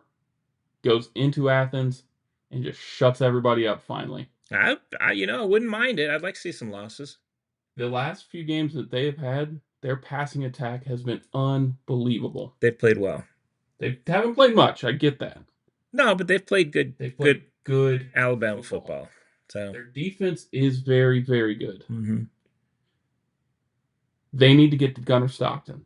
goes into Athens and just shuts everybody up finally. I wouldn't mind it. I'd like to see some losses. The last few games that they have had, their passing attack has been unbelievable. They've played well. They haven't played much. I get that. No, but they've played good. They've played good Alabama football. So their defense is very, very good. Mm-hmm. They need to get to Gunnar Stockton,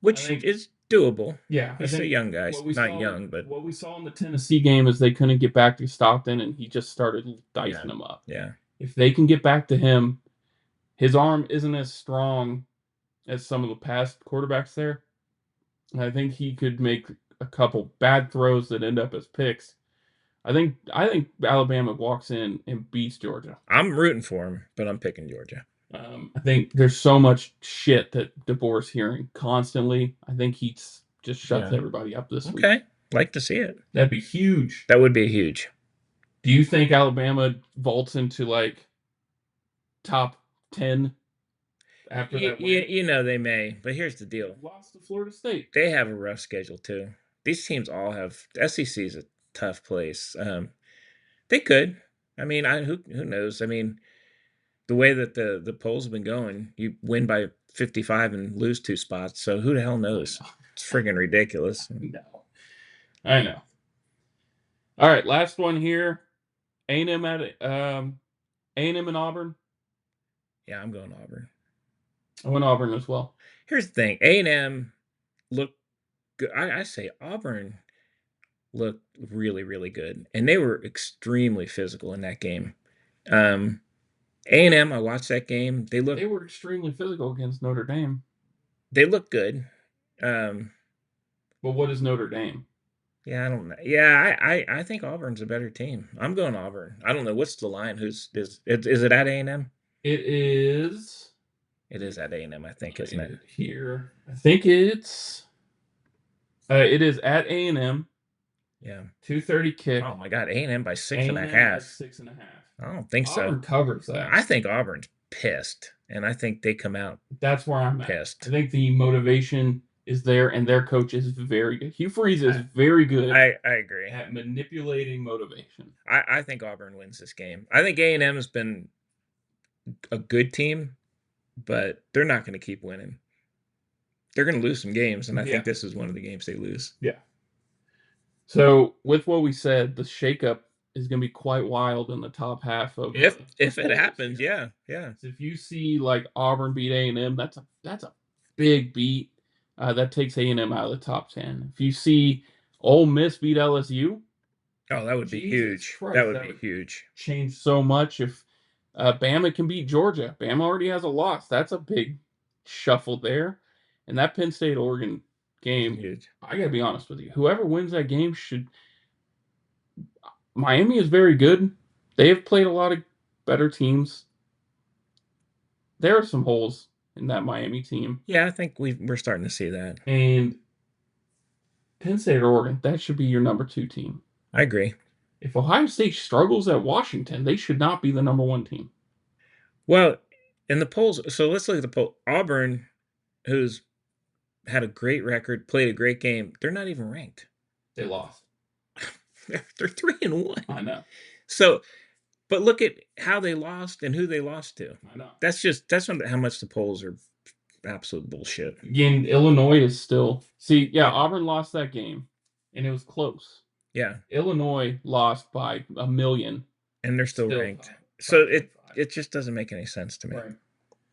which is doable. Yeah, he's a young guy. Not young, but what we saw in the Tennessee game is they couldn't get back to Stockton, and he just started dicing them up. Yeah. If they can get back to him, his arm isn't as strong as some of the past quarterbacks there. And I think he could make a couple bad throws that end up as picks. I think Alabama walks in and beats Georgia. I'm rooting for him, but I'm picking Georgia. I think there's so much shit that DeBoer's hearing constantly. I think he just shuts everybody up this week. Okay, like to see it. That'd be huge. That would be huge. Do you think Alabama vaults into like top 10 after that win? They may, but here's the deal. Lost to Florida State. They have a rough schedule too. These teams all have. SEC is a tough place. They could. I mean, who knows? I mean, the way that the polls have been going, you win by 55 and lose 2 spots. So who the hell knows? It's friggin' ridiculous. I know. All right, last one here. A&M and Auburn. Yeah, I'm going Auburn. I went Auburn as well. Here's the thing. A&M looked good. I say Auburn looked really, really good. And they were extremely physical in that game. A&M, I watched that game. They They were extremely physical against Notre Dame. look good. Um, But what is Notre Dame? yeah, I don't know. Yeah, I think Auburn's a better team. I'm going Auburn. I don't know what's the line. Is it at A&M? It is. It is at A&M, I think, isn't it? Here, I think it's. It is at A&M. Yeah. 2:30 kick. Oh my God, A&M by 6.5. A&M by 6.5. I don't think so. Auburn covers that. I think Auburn's pissed, and I think they come out That's where I'm at. pissed. I think the motivation is there, and their coach is very good. Hugh Freeze is very good I agree. at manipulating motivation. I think Auburn wins this game. I think A&M has been a good team, but they're not going to keep winning. They're going to lose some games, and I think this is one of the games they lose. Yeah. So with what we said, the shakeup is going to be quite wild in the top half of If the it polls happens, here. yeah. So if you see like Auburn beat A&M, that's a big beat. That takes A&M out of the top 10. If you see Ole Miss beat LSU, Oh, that would be Jesus huge. Christ, That would be huge. change so much. If Bama can beat Georgia, Bama already has a loss. That's a big shuffle there. And that Penn State Oregon game, Huge. I gotta be honest with you. Whoever wins that game should. Miami is very good. They have played a lot of better teams. There are some holes in that Miami team. Yeah, I think we're starting to see that. And Penn State or Oregon, that should be your number 2 team. I agree. If Ohio State struggles at Washington, they should not be the number 1 team. Well, in the polls, so let's look at the poll. Auburn, who's had a great record, played a great game, they're not even ranked. They lost. They're 3-1. I know. So, but look at how they lost and who they lost to. I know. That's how much the polls are absolute bullshit. Again, Illinois is still. See, yeah, Auburn lost that game, and it was close. Yeah, Illinois lost by a million. and they're still ranked. top So 5. it just doesn't make any sense to me. Right.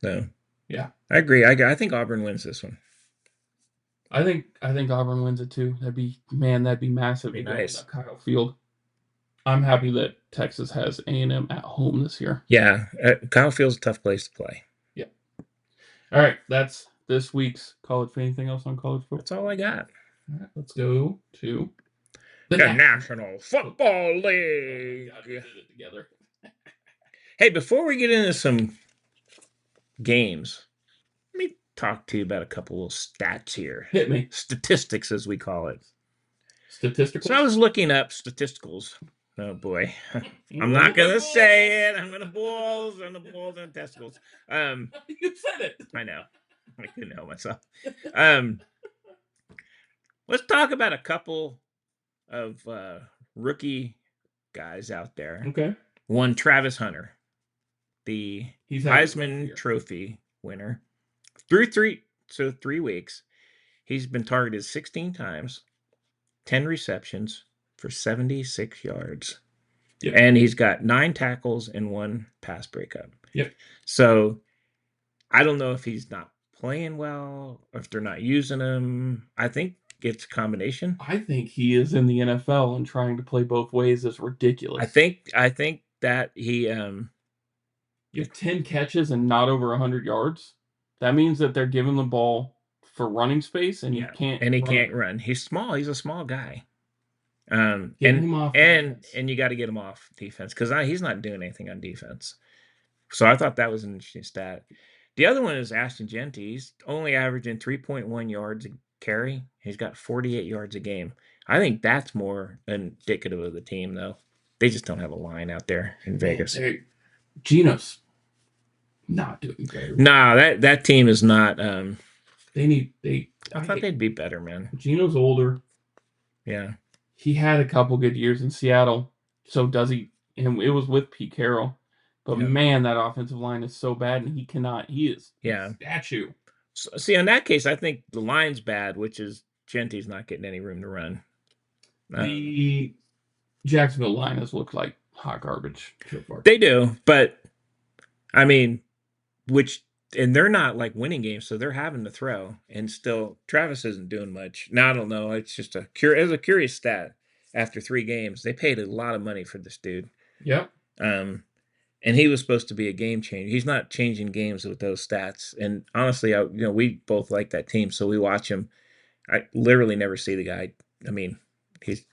No. Yeah. I agree. I think Auburn wins this one. I think Auburn wins it too. That'd be massive. Be nice. Kyle Field. I'm happy that Texas has A&M at home this year. Yeah, Kyle Field's a tough place to play. Yeah. All right, that's this week's college. Anything else on college football? That's all I got. All right, let's go to The National Football League. God, we did it together. Hey, before we get into some games, let me talk to you about a couple little stats here. Hit me. Statistics, as we call it. Statistical. So I was looking up statisticals. Oh boy, I'm not gonna say it. I'm gonna balls on the balls and testicles. You said it. I know. I couldn't help myself. Let's talk about a couple of rookie guys out there. Okay. One, Travis Hunter, the He's had a great Heisman year. Trophy winner. Through 3 weeks, he's been targeted 16 times, 10 receptions for 76 yards. Yep. And he's got 9 tackles and 1 pass breakup. Yep. So I don't know if he's not playing well or if they're not using him. I think it's a combination. I think he is in the NFL and trying to play both ways is ridiculous. I think that he You have 10 catches and not over 100 yards. That means that they're giving the ball for running space, and he can't run. He's small. He's a small guy. Get him off and defense. you got to get him off defense because he's not doing anything on defense. So I thought that was an interesting stat. The other one is Ashton Genty. He's only averaging 3.1 yards a carry. He's got 48 yards a game. I think that's more indicative of the team, though. They just don't have a line out there in Vegas. Geno's not doing great. Nah, that team is not. I thought they'd be better, man. Geno's older. Yeah. He had a couple good years in Seattle. So does he? And it was with Pete Carroll. But man, that offensive line is so bad, and he cannot. He is a statue. So, see, in that case, I think the line's bad, which is Genty's not getting any room to run. The Jacksonville line has looked like hot garbage so far. They do, but I mean, and they're not like winning games, so they're having to throw, and still Travis isn't doing much. Now I don't know. It's just a curious stat. After 3 games, they paid a lot of money for this dude. Yep. and he was supposed to be a game changer. He's not changing games with those stats. And honestly, we both like that team, so we watch him. I literally never see the guy. I mean, he's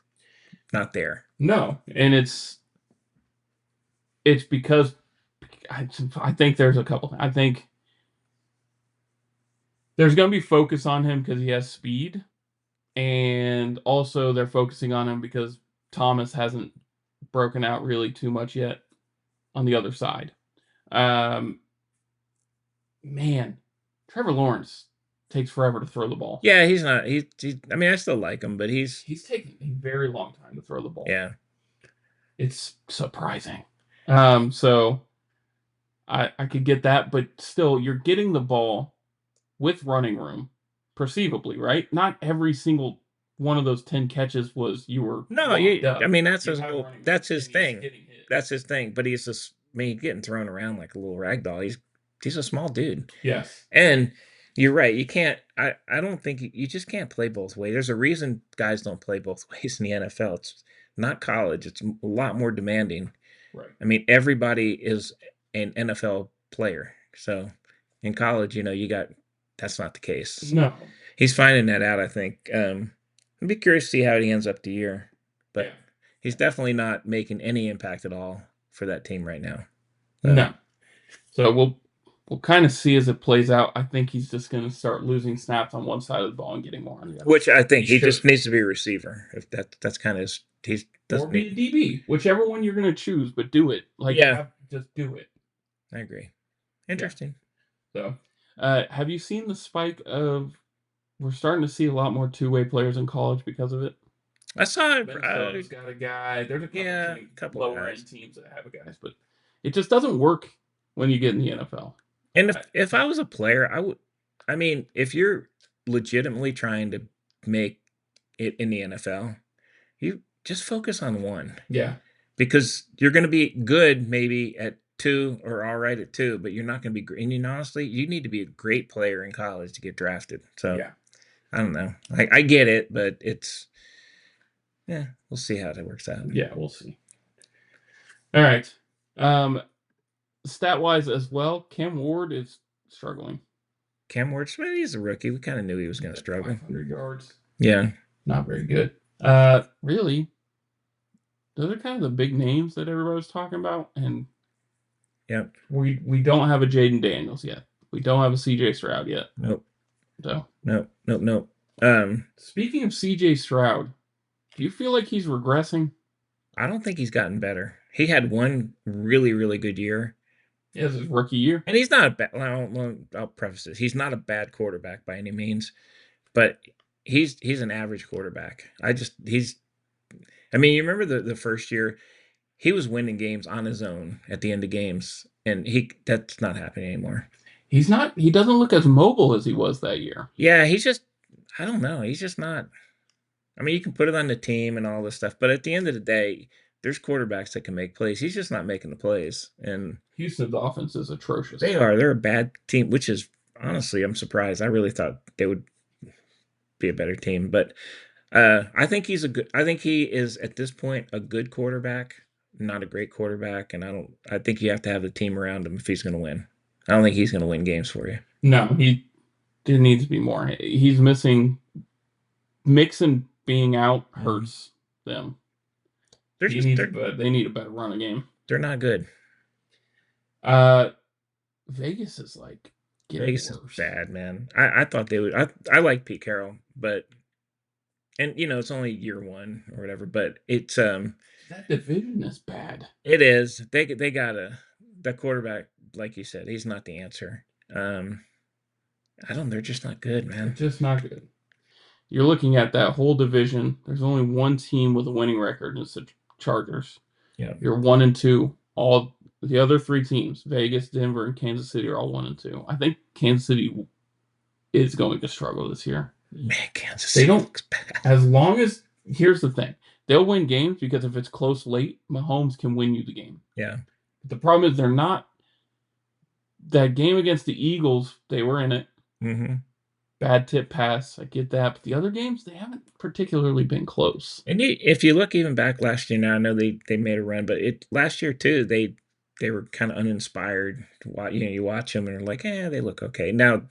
not there. No, and it's because I think there's a couple. I think there's going to be focus on him because he has speed, and also they're focusing on him because Thomas hasn't broken out really too much yet on the other side. Um, man, Trevor Lawrence takes forever to throw the ball. Yeah, he's not. I mean, I still like him, but he's taking a very long time to throw the ball. yeah. It's surprising. So I could get that, but still, you're getting the ball with running room, perceivably, right? Not every single one of those 10 catches was you were No, locked up. I mean that's You his had whole, running room, that's his and he's thing. getting hit. That's his thing. But he's just, I mean, getting thrown around like a little rag doll. He's a small dude. Yes. And you're right. You can't. I don't think you just can't play both ways. There's a reason guys don't play both ways in the NFL. It's not college. It's a lot more demanding. Right. I mean, everybody is an NFL player. So in college, that's not the case. No. He's finding that out, I think. I'd be curious to see how he ends up the year. But Yeah. he's definitely not making any impact at all for that team right now. No. So we'll kind of see as it plays out. I think he's just going to start losing snaps on one side of the ball and getting more on the other. Which I think he Sure. just needs to be a receiver. If that's kind of he Or doesn't be a need. DB, whichever one you're going to choose, but do it. Just do it. I agree. Interesting. So, have you seen the spike of? We're starting to see a lot more two-way players in college because of it. I saw it. Minnesota's got a guy. There's a couple of lower guys. end teams that have guys, but it just doesn't work when you get in the NFL. And if I was a player, I would. I mean, if you're legitimately trying to make it in the NFL, you just focus on one. Yeah. Because you're going to be good maybe at 2 or all right at 2, but you're not going to be great. And honestly, you need to be a great player in college to get drafted. So Yeah. I don't know. I get it, but we'll see how that works out. Yeah, we'll see. All right. Stat-wise as well, Cam Ward is struggling. Cam Ward, he's a rookie. We kind of knew he was going to struggle. 500 yards. Yeah. Not very good. Really, those are kind of the big names that everybody's talking about, and Yep. we don't have a Jaden Daniels yet. We don't have a CJ Stroud yet. Nope. So Nope. speaking of CJ Stroud, do you feel like he's regressing? I don't think he's gotten better. He had one really, really good year. Yeah, this is his rookie year. And he's not a bad. I'll preface this. He's not a bad quarterback by any means, but he's an average quarterback. I mean, you remember the first year, he was winning games on his own at the end of games, and that's not happening anymore. He's not. He doesn't look as mobile as he was that year. Yeah, he's just. I don't know. He's just not. I mean, you can put it on the team and all this stuff, but at the end of the day, there's quarterbacks that can make plays. He's just not making the plays, and Houston's offense is atrocious. They're a bad team, which is honestly, I'm surprised. I really thought they would be a better team, but I think he is at this point a good quarterback, not a great quarterback, and I think you have to have the team around him if he's going to win. I don't think he's going to win games for you. No, there needs to be more. He's missing. Mixon being out hurts them. They need a better running game. They're not good. Vegas is like Vegas is bad, man. I thought they would. I like Pete Carroll, but it's only year one or whatever. But it's that division is bad. It is. They got the quarterback, like you said. He's not the answer. They're just not good, man. They're just not good. You're looking at that whole division. There's only one team with a winning record, and it's the Chargers. Yeah. You're 1-2. All the other three teams, Vegas, Denver, and Kansas City, are all 1-2. I think Kansas City is going to struggle this year. Man, Kansas City looks bad. As long as, here's the thing, they'll win games because if it's close late, Mahomes can win you the game. Yeah. The problem is they're not. That game against the Eagles, they were in it. Mm-hmm. Bad tip pass, I get that. But the other games, they haven't particularly been close. And if you look even back last year, now I know they made a run, but last year too, they they were kind of uninspired. You watch them and you're like, they look okay. Now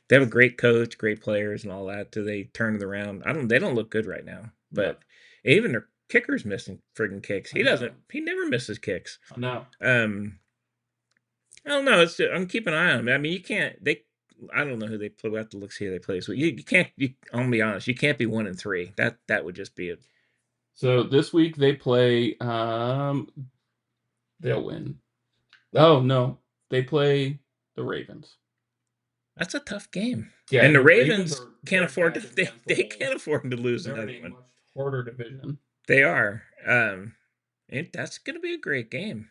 they have a great coach, great players, and all that. Do they turn it around? They don't look good right now. But even their kicker's missing friggin' kicks. He doesn't. He never misses kicks. No. I don't know. I'm keeping an eye on them. I mean, you can't. I don't know who they play. We have to look see who they play. So you can't. I'm gonna be honest. You can't be 1-3. That would just be it. So this week they play. They'll win. Oh no, they play the Ravens. That's a tough game. Yeah, and the Ravens are can't afford to. bad They against the wall. can't afford to lose They're another in a one. much harder division. They are. That's going to be a great game.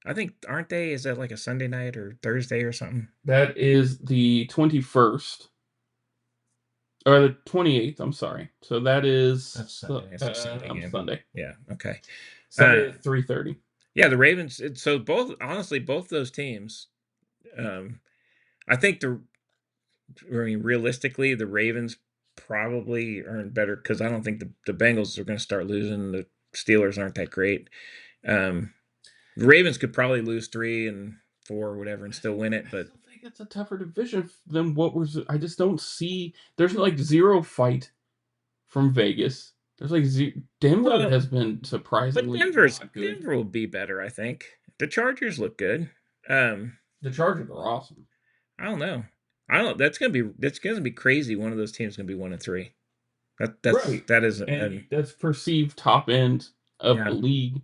I think, aren't they? Is that like a Sunday night or Thursday or something? That is the 21st. Or the 28th, I'm sorry. So that is That's Sunday. It's a Sunday game. Sunday. Yeah. Okay. Sunday at 3:30. Yeah, the Ravens. So both those teams. I think realistically, the Ravens probably earn better because I don't think the Bengals are going to start losing. The Steelers aren't that great. The Ravens could probably lose 3 and 4 or whatever and still win it, but I think it's a tougher division than what was. I just don't see. There's like zero fight from Vegas. There's like Denver has been surprisingly but not good. Denver will be better, I think. The Chargers look good. The Chargers are awesome. I don't know. That's gonna be crazy. One of those teams is gonna be 1-3. That is and that's perceived top end of the league.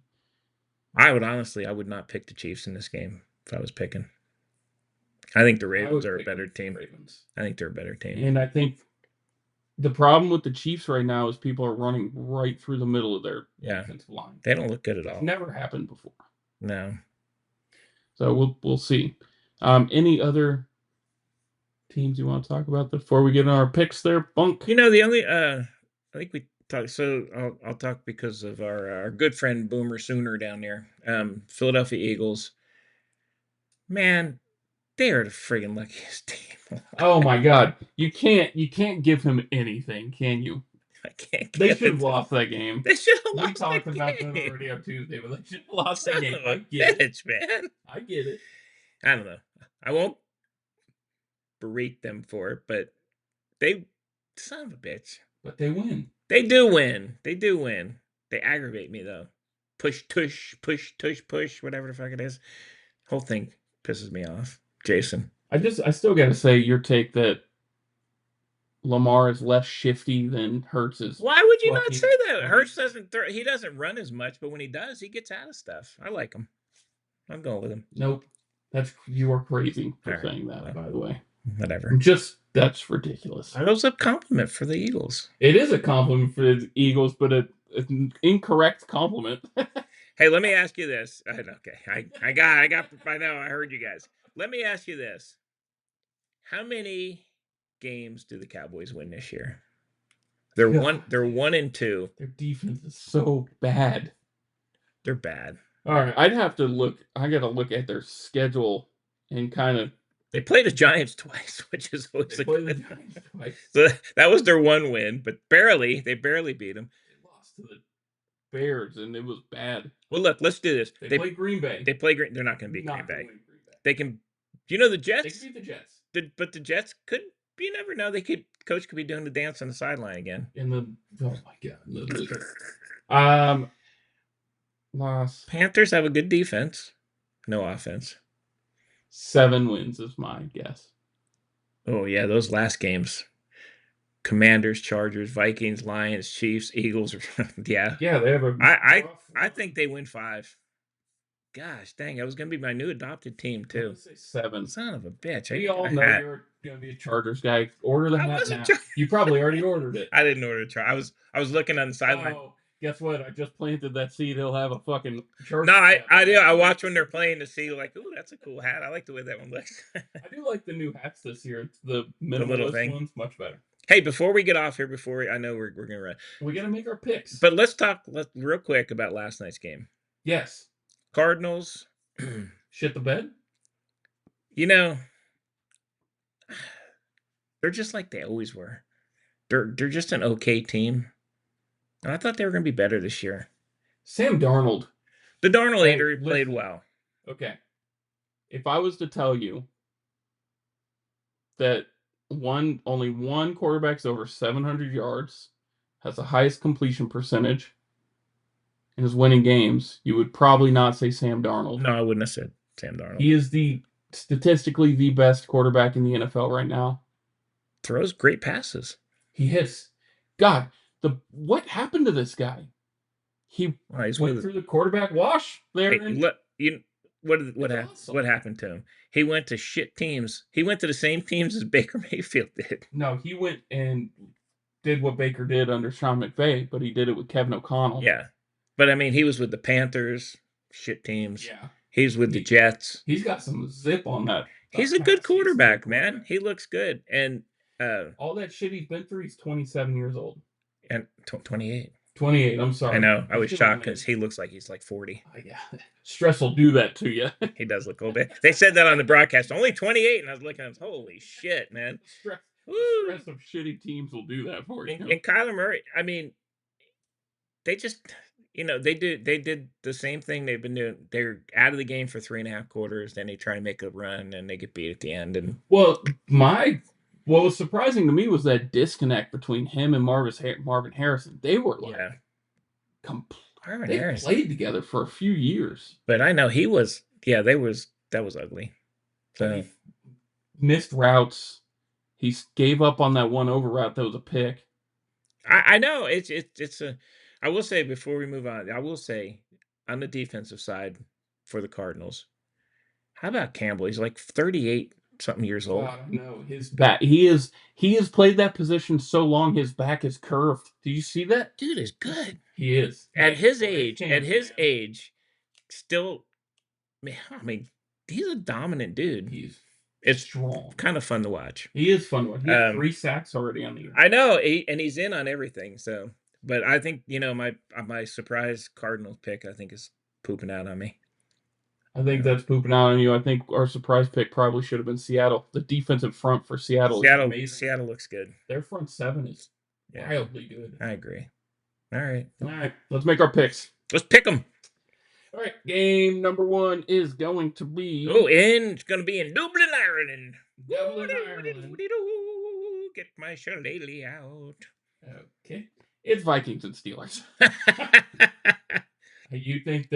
I would not pick the Chiefs in this game if I was picking. I think the Ravens are a better team. I think they're a better team. And I think the problem with the Chiefs right now is people are running right through the middle of their defensive line. They don't look good at all. It's never happened before. No. So we'll see. Any other teams you want to talk about before we get in our picks there, Bunk? The only I think we talked. So I'll talk because of our good friend Boomer Sooner down there. Philadelphia Eagles. Man, they are the friggin' luckiest team. Oh my God! You can't give him anything, can you? I can't. They should have lost that game. They should have lost. We talked about that already on Tuesday, but they should have lost that game. I get it, man. I get it. I don't know. I won't berate them for it, but they son of a bitch. But they win. They do win. They do win. They aggravate me though. Push, tush, push, tush, push, whatever the fuck it is. Whole thing pisses me off. Jason. I still gotta say your take that Lamar is less shifty than Hurts is. Why would you not say that? Hurts he doesn't run as much, but when he does, he gets out of stuff. I like him. I'm going with him. Nope. You are crazy for saying that, by the way. Whatever. That's ridiculous. That was a compliment for the Eagles. It is a compliment for the Eagles, but it's an incorrect compliment. Hey, let me ask you this. Okay, I know, I heard you guys. Let me ask you this. How many games do the Cowboys win this year? They're 1-2. Their defense is so bad. They're bad. All right, I gotta look at their schedule and kind of. They played the Giants twice, which is always the Giants twice. So that was their one win, but they barely beat them. They lost to the Bears, and it was bad. Well, look, let's do this. They play Green Bay. They play Green. They're not going to beat Green Bay. They can. The Jets? They can beat the Jets. But the Jets could. You never know. Coach could be doing the dance on the sideline again. Oh my God. Loss. Panthers have a good defense. No offense. 7 wins is my guess. Oh yeah, those last games. Commanders, Chargers, Vikings, Lions, Chiefs, Eagles. Yeah. Yeah, they have a. I think they win 5. Gosh, dang! That was gonna be my new adopted team too. Let's say 7. Son of a bitch! We all know you're gonna be a Chargers guy. Order the hat now. You probably already ordered it. I didn't order it. I was looking on the sideline. Oh, guess what? I just planted that seed. He'll have a fucking Chargers. No, I do. I watch when they're playing to see like, ooh, that's a cool hat. I like the way that one looks. I do like the new hats this year. It's the minimalist ones, much better. Hey, before we get off here, I know we're gonna run. We gotta make our picks. But let's talk real quick about last night's game. Yes. Cardinals. Shit the bed? They're just like they always were. They're just an okay team. And I thought they were going to be better this year. Sam Darnold. The Darnold hater played well. Okay. If I was to tell you that only one quarterback's over 700 yards, has the highest completion percentage, and is winning games, you would probably not say Sam Darnold. No, I wouldn't have said Sam Darnold. He is statistically the best quarterback in the NFL right now. Throws great passes. He hits. God, what happened to this guy? He Well, he's went with through the quarterback wash there. Hey, look, what That's awesome. what happened to him? He went to shit teams. He went to the same teams as Baker Mayfield did. No, he went and did what Baker did under Sean McVay, but he did it with Kevin O'Connell. Yeah, but I mean, he was with the Panthers, shit teams. Yeah. He's with the Jets. He's got some zip on that. He's a good quarterback, man. He looks good, and all that shit he's been through. He's 27 years old. And 28. 28. I'm sorry. I know. I was shocked because he looks like he's like 40. Yeah. Stress will do that to you. He does look old. They said that on the broadcast. Only 28, and I was looking at him. Holy shit, man! The stress of shitty teams will do that for you. And Kyler Murray. I mean, they just, they did the same thing they've been doing. They're out of the game for 3.5 quarters. Then they try to make a run, and they get beat at the end. And what was surprising to me was that disconnect between him and Marvin Harrison. They were like, they played together for a few years. But I know he was, that was ugly. So he missed routes. He gave up on that one over route that was a pick. I know it's a. I will say before we move on, I will say on the defensive side for the Cardinals, how about Campbell? He's like 38 something years old. No, his back. He has played that position so long. His back is curved. Do you see that? Dude is good. He is at his age. Still, I mean, he's a dominant dude. It's strong. Kind of fun to watch. He is fun to watch. He has 3 sacks already on the year. I know, and he's in on everything. So, but I think my surprise Cardinals pick, I think, is pooping out on me. I think that's pooping out on you. I think our surprise pick probably should have been Seattle. The defensive front for Seattle is amazing. Seattle looks good. Their front 7 is wildly good. I agree. All right. Let's make our picks. Let's pick them. All right. Game number 1 is going to be. It's going to be in Dublin, Ireland. Ireland. Get my shillelagh out. Okay. It's Vikings and Steelers. You think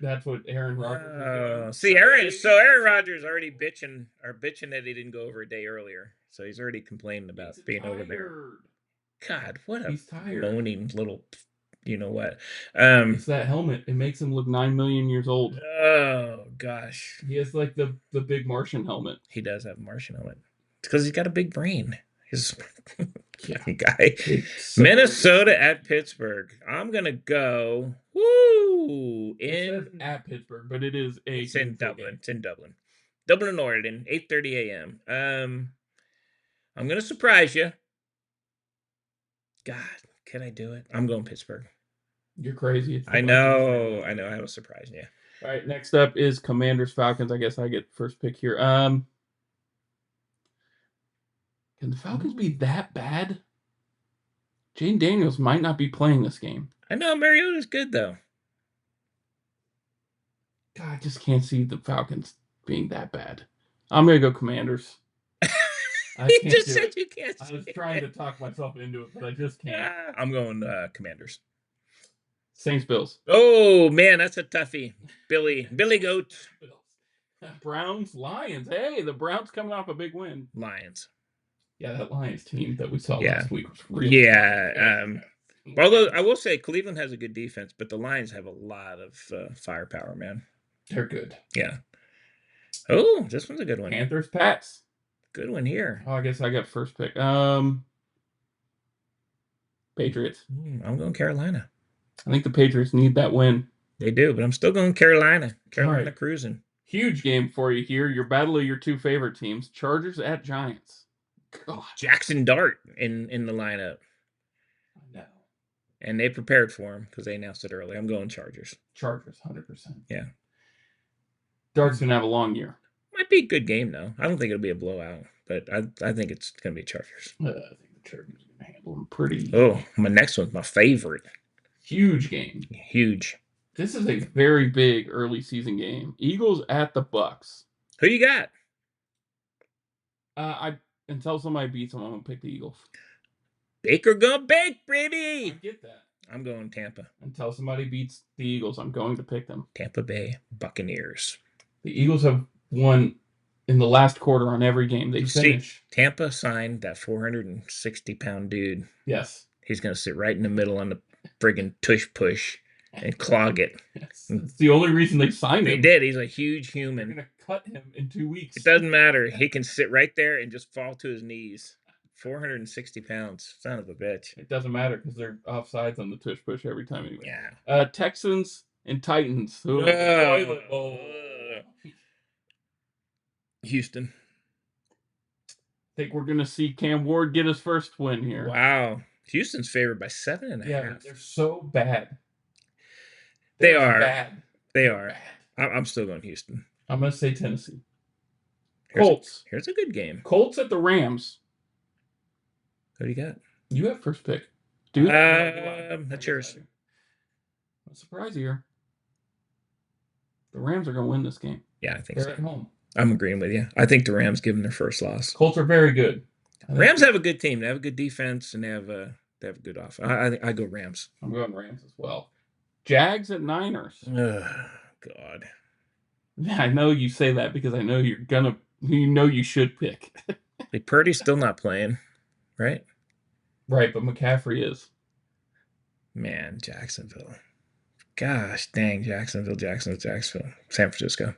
that's what Aaron Rodgers is doing? Aaron Rodgers already bitching that he didn't go over a day earlier. So he's already complaining about being over there. God, what a moaning little, what? It's that helmet. It makes him look 9 million years old. Oh gosh. He has like the big Martian helmet. He does have a Martian helmet. It's because he's got a big brain. He's guy. Minnesota at Pittsburgh. I'm gonna go. At Pittsburgh, but it's in Dublin. It's in Dublin. Dublin, Ireland, 8:30 a.m. I'm gonna surprise you. God, can I do it? I'm going Pittsburgh. You're crazy. I know. I was surprising you. All right, next up is Commanders Falcons. I guess I get first pick here. Can the Falcons be that bad? Jane Daniels might not be playing this game. I know Mariota's good though. God, I just can't see the Falcons being that bad. I'm gonna go Commanders. You just said you can't. I was trying to talk myself into it, but I just can't. I'm going Commanders. Saints Bills. Oh man, that's a toughie. Billy Goat. Browns Lions. Hey, the Browns coming off a big win. Lions. Yeah, that Lions team that we saw last week was really good. Although I will say Cleveland has a good defense, but the Lions have a lot of firepower, man. They're good. Yeah. Oh, this one's a good one. Panthers Pats. Good one here. Oh, I guess I got first pick. Patriots. I'm going Carolina. I think the Patriots need that win. They do, but I'm still going Carolina. Carolina cruising. Huge game for you here. Your battle of your 2 favorite teams. Chargers at Giants. God. Jackson Dart in the lineup. No. And they prepared for him because they announced it early. I'm going Chargers. Chargers, 100%. Yeah. Dart's going to have a long year. Might be a good game, though. I don't think it'll be a blowout, but I think it's going to be Chargers. I think the Chargers are going to handle them pretty. Oh, my next one's my favorite. Huge game. Huge. This is a very big early season game. Eagles at the Bucks. Who you got? Until somebody beats them, I'm gonna pick the Eagles. Baker gonna bake, I baby. get that. I'm going Tampa. Until somebody beats the Eagles, I'm going to pick them. Tampa Bay Buccaneers. The Eagles have won in the last quarter on every game. They finish. Tampa signed that 460-pound dude. Yes. He's going to sit right in the middle on the friggin' tush push and clog it. Yes. It's the only reason they signed He him. did. He's a huge They're human. gonna cut him in 2 weeks. It doesn't matter. He can sit right there and just fall to his knees. 460 pounds. Son of a bitch. It doesn't matter because they're offsides on the tush push every time anyway. Yeah. Texans and Titans. Who Ugh. bowl. Houston. Think we're gonna see Cam Ward get his first win here. Wow. Houston's favored by 7.5. Yeah, but they're so bad. They They're are. bad. They They're are. bad. I'm still going Houston. I'm gonna say Tennessee. Here's Colts. Here's a good game. Colts at the Rams. Who do you got? You have first pick. Do you? That's yours. I'm surprised here. The Rams are gonna win this game. Yeah, I think They're so. at home. I'm agreeing with you. I think the Rams give them their first loss. Colts are very good. Rams have a good team. They have a good defense, and they have a good offense. I go Rams. I'm going Rams as well. Jags at Niners. Ugh, God. Yeah, I know you say that because I know you're gonna. You know you should pick. Hey, Purdy's still not playing, right? Right, but McCaffrey is. Man, Jacksonville. Gosh dang, Jacksonville. San Francisco.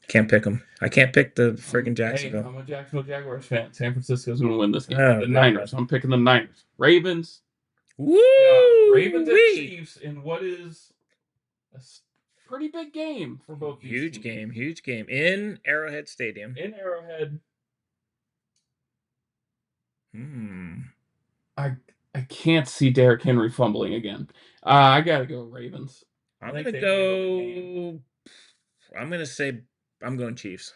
Can't pick them. I can't pick the friggin' Jacksonville. Hey, I'm a Jacksonville Jaguars fan. San Francisco's going to win this game. Oh, the Niners. I'm picking the Niners. Ravens. Woo! Ravens at Chiefs in what is a pretty big game for both these Huge teams. game in Arrowhead Stadium. In Arrowhead. I can't see Derrick Henry fumbling again. I got to go Ravens. I'm gonna go. I'm gonna say I'm going Chiefs.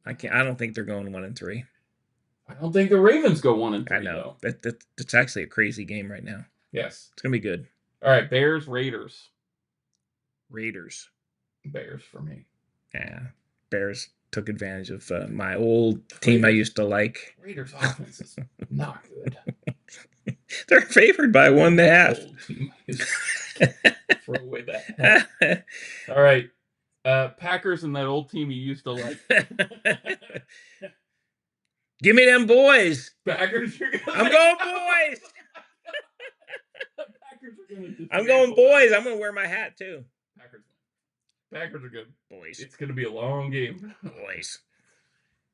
I don't think they're going 1-3. I don't think the Ravens go 1-3. I know that's actually a crazy game right now. Yes, it's gonna be good. All right, Bears, Raiders. Bears for me. Yeah, Bears took advantage of my old team I used to like. Raiders offense is not good. They're favored by 1.5. Throw away that. All right. Packers and that old team you used to like. Give me them boys. Packers. I'm going boys. Packers are gonna I'm going boys. I'm going to wear my hat too. Packers are good. Boys. It's going to be a long game. Boys.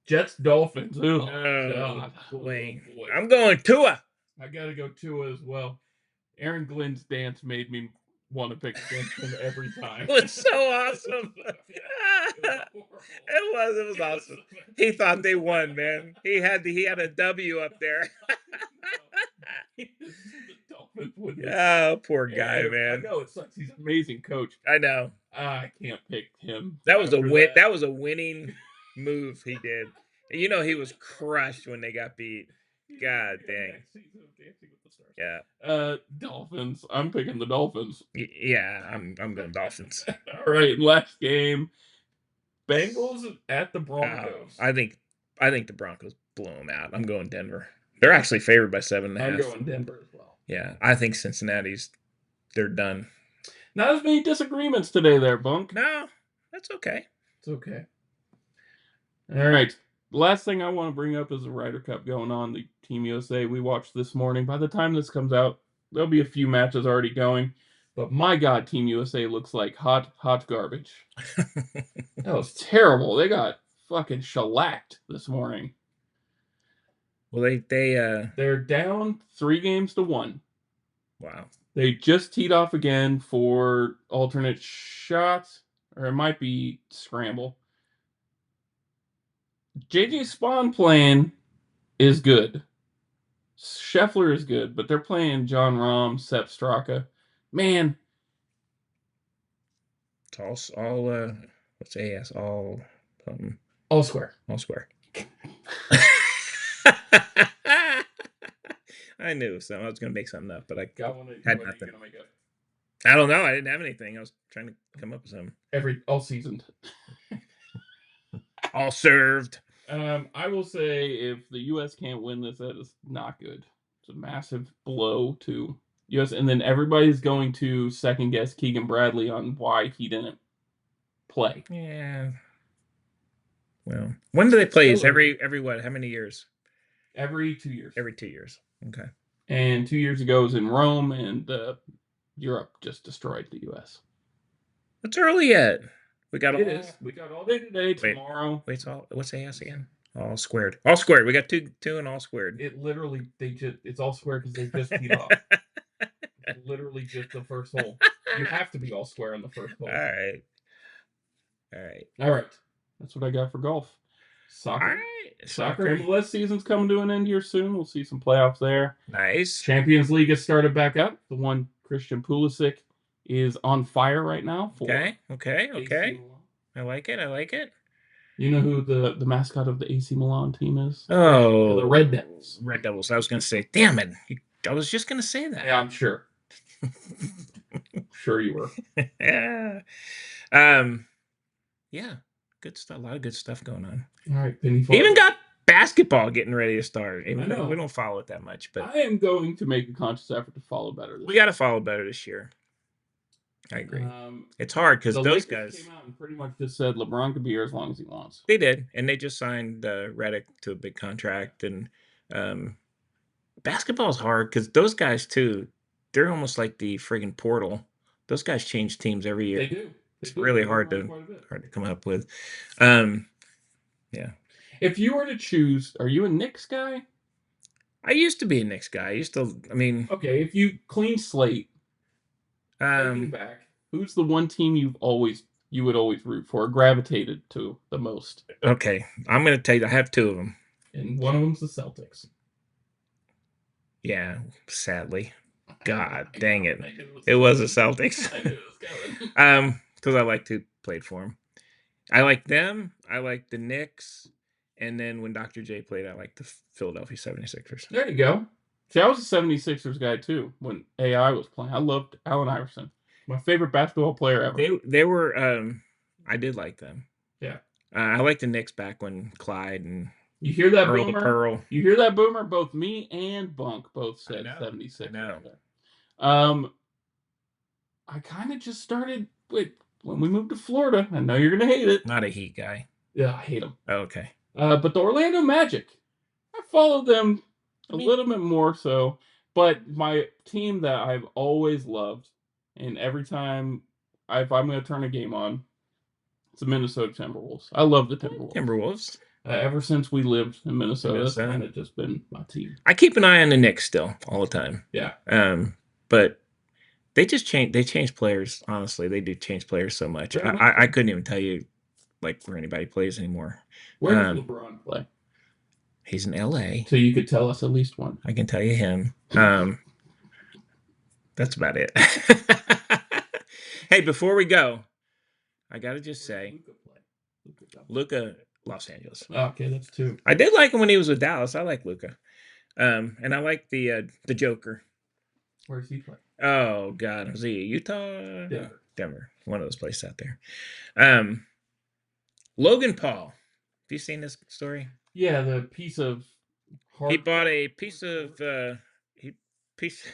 Jets, Dolphins. Oh, God. boy. I'm going Tua. I got to go Tua as well. Aaron Glenn's dance made me want to pick against him every time. It was so awesome. It was awesome. He thought they won, man. He had a W up there. Oh, poor guy, man. I know it sucks. He's an amazing coach. I know. I can't pick him. That was a win. That was a winning move he did. You know he was crushed when they got beat. God dang. Yeah. Dolphins. I'm picking the Dolphins. Yeah, I'm going Dolphins. All right, last game. Bengals at the Broncos. I think the Broncos blow them out. I'm going Denver. They're actually favored by 7.5. I'm going Denver as well. Yeah, I think they're done. Not as many disagreements today there, Bunk. No, that's okay. It's okay. All right. Last thing I want to bring up is the Ryder Cup going on. The Team USA we watched this morning. By the time this comes out, there'll be a few matches already going. But my God, Team USA looks like hot garbage. That was terrible. They got fucking shellacked this morning. Well, they're down 3-1. Wow. They just teed off again for alternate shots, or it might be scramble. JJ Spawn playing is good. Scheffler is good, but they're playing John Rahm, Sepp Straka. Man. It's all what's AS? All something. All square. All square. I knew something. I was going to make something up, but I had nothing. I don't know. I didn't have anything. I was trying to come up with something. All seasoned. All served. I will say if the U.S. can't win this, that is not good. It's a massive blow to U.S. And then everybody's going to second guess Keegan Bradley on why he didn't play. Yeah. Well, when do they play? Is Still every what? How many years? Every 2 years. Every 2 years. Okay. And 2 years ago it was in Rome, and Europe just destroyed the U.S. It's early yet. We got It is. We got all day today, Wait. tomorrow. Wait, what's AS again? All squared. All squared. We got two and all squared. It literally it's all square because they just teed off. It's literally just the first hole. You have to be all square on the first hole. All right. All right. That's what I got for golf. Soccer. All right. Soccer MLS season's coming to an end here soon. We'll see some playoffs there. Nice. Champions League has started back up. The one Christian Pulisic is on fire right now. Okay. AC I like it. You know who the mascot of the AC Milan team is? Oh, The Red Devils. Red Devils. I was going to say, damn it. I was just going to say that. Yeah, I'm sure. Sure you were. Yeah. Yeah. Good stuff. A lot of good stuff going on. All right, Penny. Even got basketball getting ready to start. I know. We don't follow it that much, but I am going to make a conscious effort to follow better. We got to follow better this year. I agree. It's hard because those guys came out and pretty much just said LeBron could be here as long as he wants. They did, and they just signed Redick to a big contract. And basketball is hard because those guys too. They're almost like the friggin' portal. Those guys change teams every year. They do. It's really hard to come up with. Yeah. If you were to choose, are you a Knicks guy? I used to be a Knicks guy. Okay, if you clean slate, thinking back, who's the one team you would always root for, gravitated to the most? Okay, I'm going to tell you, I have two of them. And one of them's the Celtics. Yeah, sadly. God dang it. It was the Celtics. I knew it was coming. Because I like to play for them. I like them. I like the Knicks. And then when Dr. J played, I like the Philadelphia 76ers. There you go. See, I was a 76ers guy too when AI was playing. I loved Allen Iverson. My favorite basketball player ever. They were, I did like them. Yeah. I liked the Knicks back when Clyde and you hear that, Earl Boomer? the Pearl. You hear that, Boomer? Both me and Bunk both said 76. I know. I kind of just started when we moved to Florida. I know you're going to hate it. Not a Heat guy. Yeah, I hate them. Oh, okay. But the Orlando Magic, I followed them a little bit more so. But my team that I've always loved, and every time if I'm going to turn a game on, it's the Minnesota Timberwolves. I love the Timberwolves. Ever since we lived in Minnesota, that's kind of just been my team. I keep an eye on the Knicks still, all the time. Yeah. But they just change. They change players. Honestly, they do change players so much. I couldn't even tell you like where anybody plays anymore. Where does LeBron play? He's in LA. So you could tell us at least one. I can tell you him. That's about it. Hey, before we go, I gotta just say, Luka, Los Angeles. Okay, that's two. I did like him when he was with Dallas. I like Luka, and I like the Joker. Where does he play? Oh God, was he Utah? Denver. One of those places out there. Logan Paul. Have you seen this story? Yeah, the piece of. He bought a piece of piece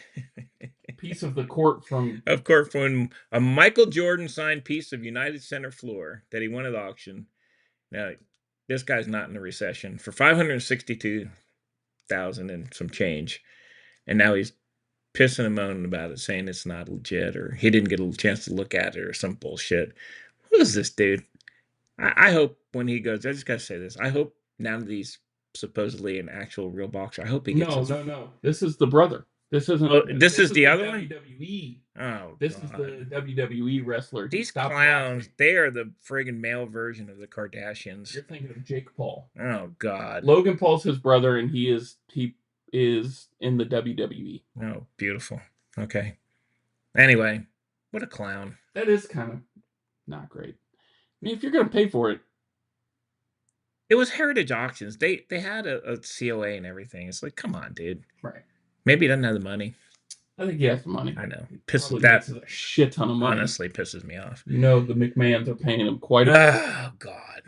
of the court from a Michael Jordan signed piece of United Center floor that he won at auction. Now, this guy's not in a recession for $562,000 and some change, and now he's pissing and moaning about it, saying it's not legit or he didn't get a chance to look at it or some bullshit. Who is this dude? I hope when he goes, I just gotta say this. I hope now that he's supposedly an actual real boxer, I hope he gets. No. This is the brother. This isn't. Oh, this is the other one. WWE. Oh, this is the WWE wrestler. These clowns, they are the friggin' male version of the Kardashians. You're thinking of Jake Paul. Oh God. Logan Paul's his brother, and he is in the WWE. Oh, beautiful. Okay. Anyway, what a clown. That is kind of not great. I mean, if you're gonna pay for it. It was Heritage Auctions. They had a COA and everything. It's like, come on, dude. Right. Maybe he doesn't have the money. I think he has the money. I know. Probably That makes a shit ton of money. honestly pisses me off. You know the McMahons are paying him quite a Oh God,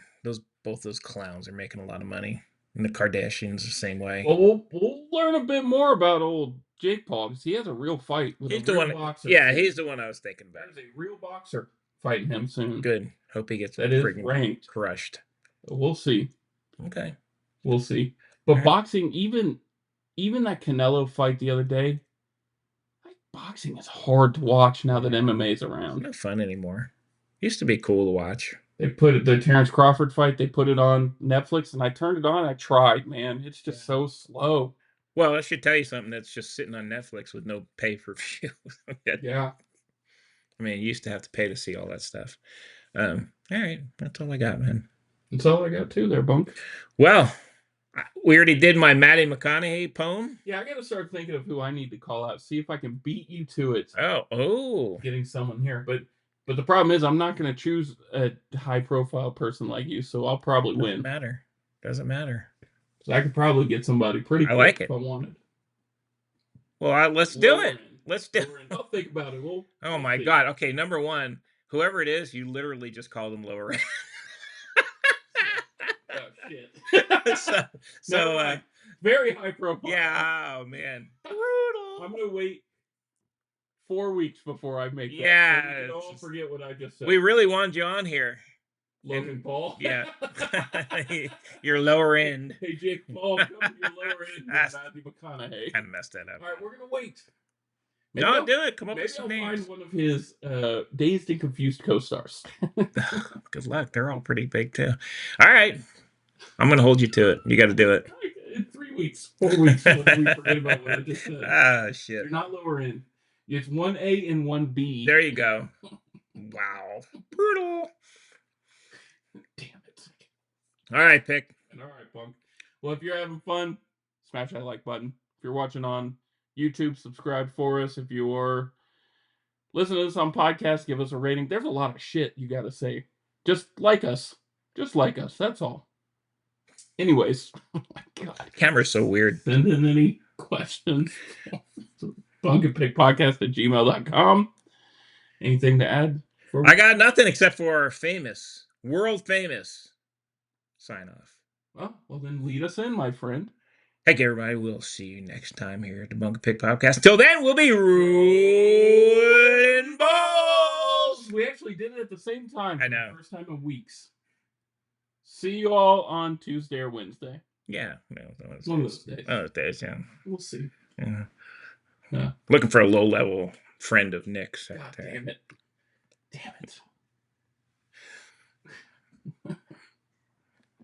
both those clowns are making a lot of money, and the Kardashians the same way. Well, we'll learn a bit more about old Jake Paul because he has a real fight with He's a the real one. boxer. Yeah, he's the one I was thinking about. There's a real boxer fighting him soon. Good. Hope he gets That is freaking ranked. crushed. We'll see. Okay. We'll see. But Alright. boxing, even that Canelo fight the other day, like, boxing is hard to watch now that MMA's It's around. not fun anymore. Used to be cool to watch. They put the Terrence Crawford fight. They put it on Netflix, and I turned it on. I tried, man. It's just so slow. Well, I should tell you something that's just sitting on Netflix with no pay per view. Yeah. I mean, you used to have to pay to see all that stuff. All right, that's all I got, man. That's all I got too there, Bunk. Well, we already did my Matty McConaughey poem. Yeah, I got to start thinking of who I need to call out. See if I can beat you to it. Oh. Getting someone here, but the problem is I'm not going to choose a high profile person like you, so I'll probably win. Doesn't matter. So I could probably get somebody pretty quick like it. if I wanted. Well, let's do it. Let's do it. I'll think about it. Oh my God. Okay, number one, whoever it is, you literally just called them lower end. Oh shit. so very high profile. Yeah, oh man. Brutal. I'm gonna wait 4 weeks before I make that. Yeah. So we can all forget what I just said. We really wanted you on here. Logan Paul. Yeah. You're lower end. Hey Jake Paul, come to your lower end with Matthew McConaughey. Kind of messed that up. All right, we're gonna wait. No, do it. Come up with some Maybe I'll names. find one of his dazed and confused co-stars. Good luck. They're all pretty big too. All right. I'm going to hold you to it. You got to do it. In 3 weeks, 4 weeks, we forget about what I just said. Ah, shit. You're not lower end. It's 1A and 1B. There you go. Wow. Brutal. Damn it. All right, Pick. All right, Bunk. Well, if you're having fun, smash that like button. If you're watching on YouTube, subscribe for us. If you're listening to this on podcast, give us a rating. There's a lot of shit you got to say. Just like us. Just like us. That's all. Anyways. Oh my God. Camera's so weird. Send in any questions. bunkandpickpodcast@gmail.com. Anything to add? I got nothing except for our famous, world famous sign off. Well, then lead us in, my friend. Heck, everybody, we'll see you next time here at the Bunk and Pick Podcast. Till then, we'll be rolling balls. We actually did it at the same time. I know. For the first time in weeks. See you all on Tuesday or Wednesday. Yeah. No, One of those days. One of those days, yeah. We'll see. Yeah. Looking for a low-level friend of Nick's. God damn it. Damn it.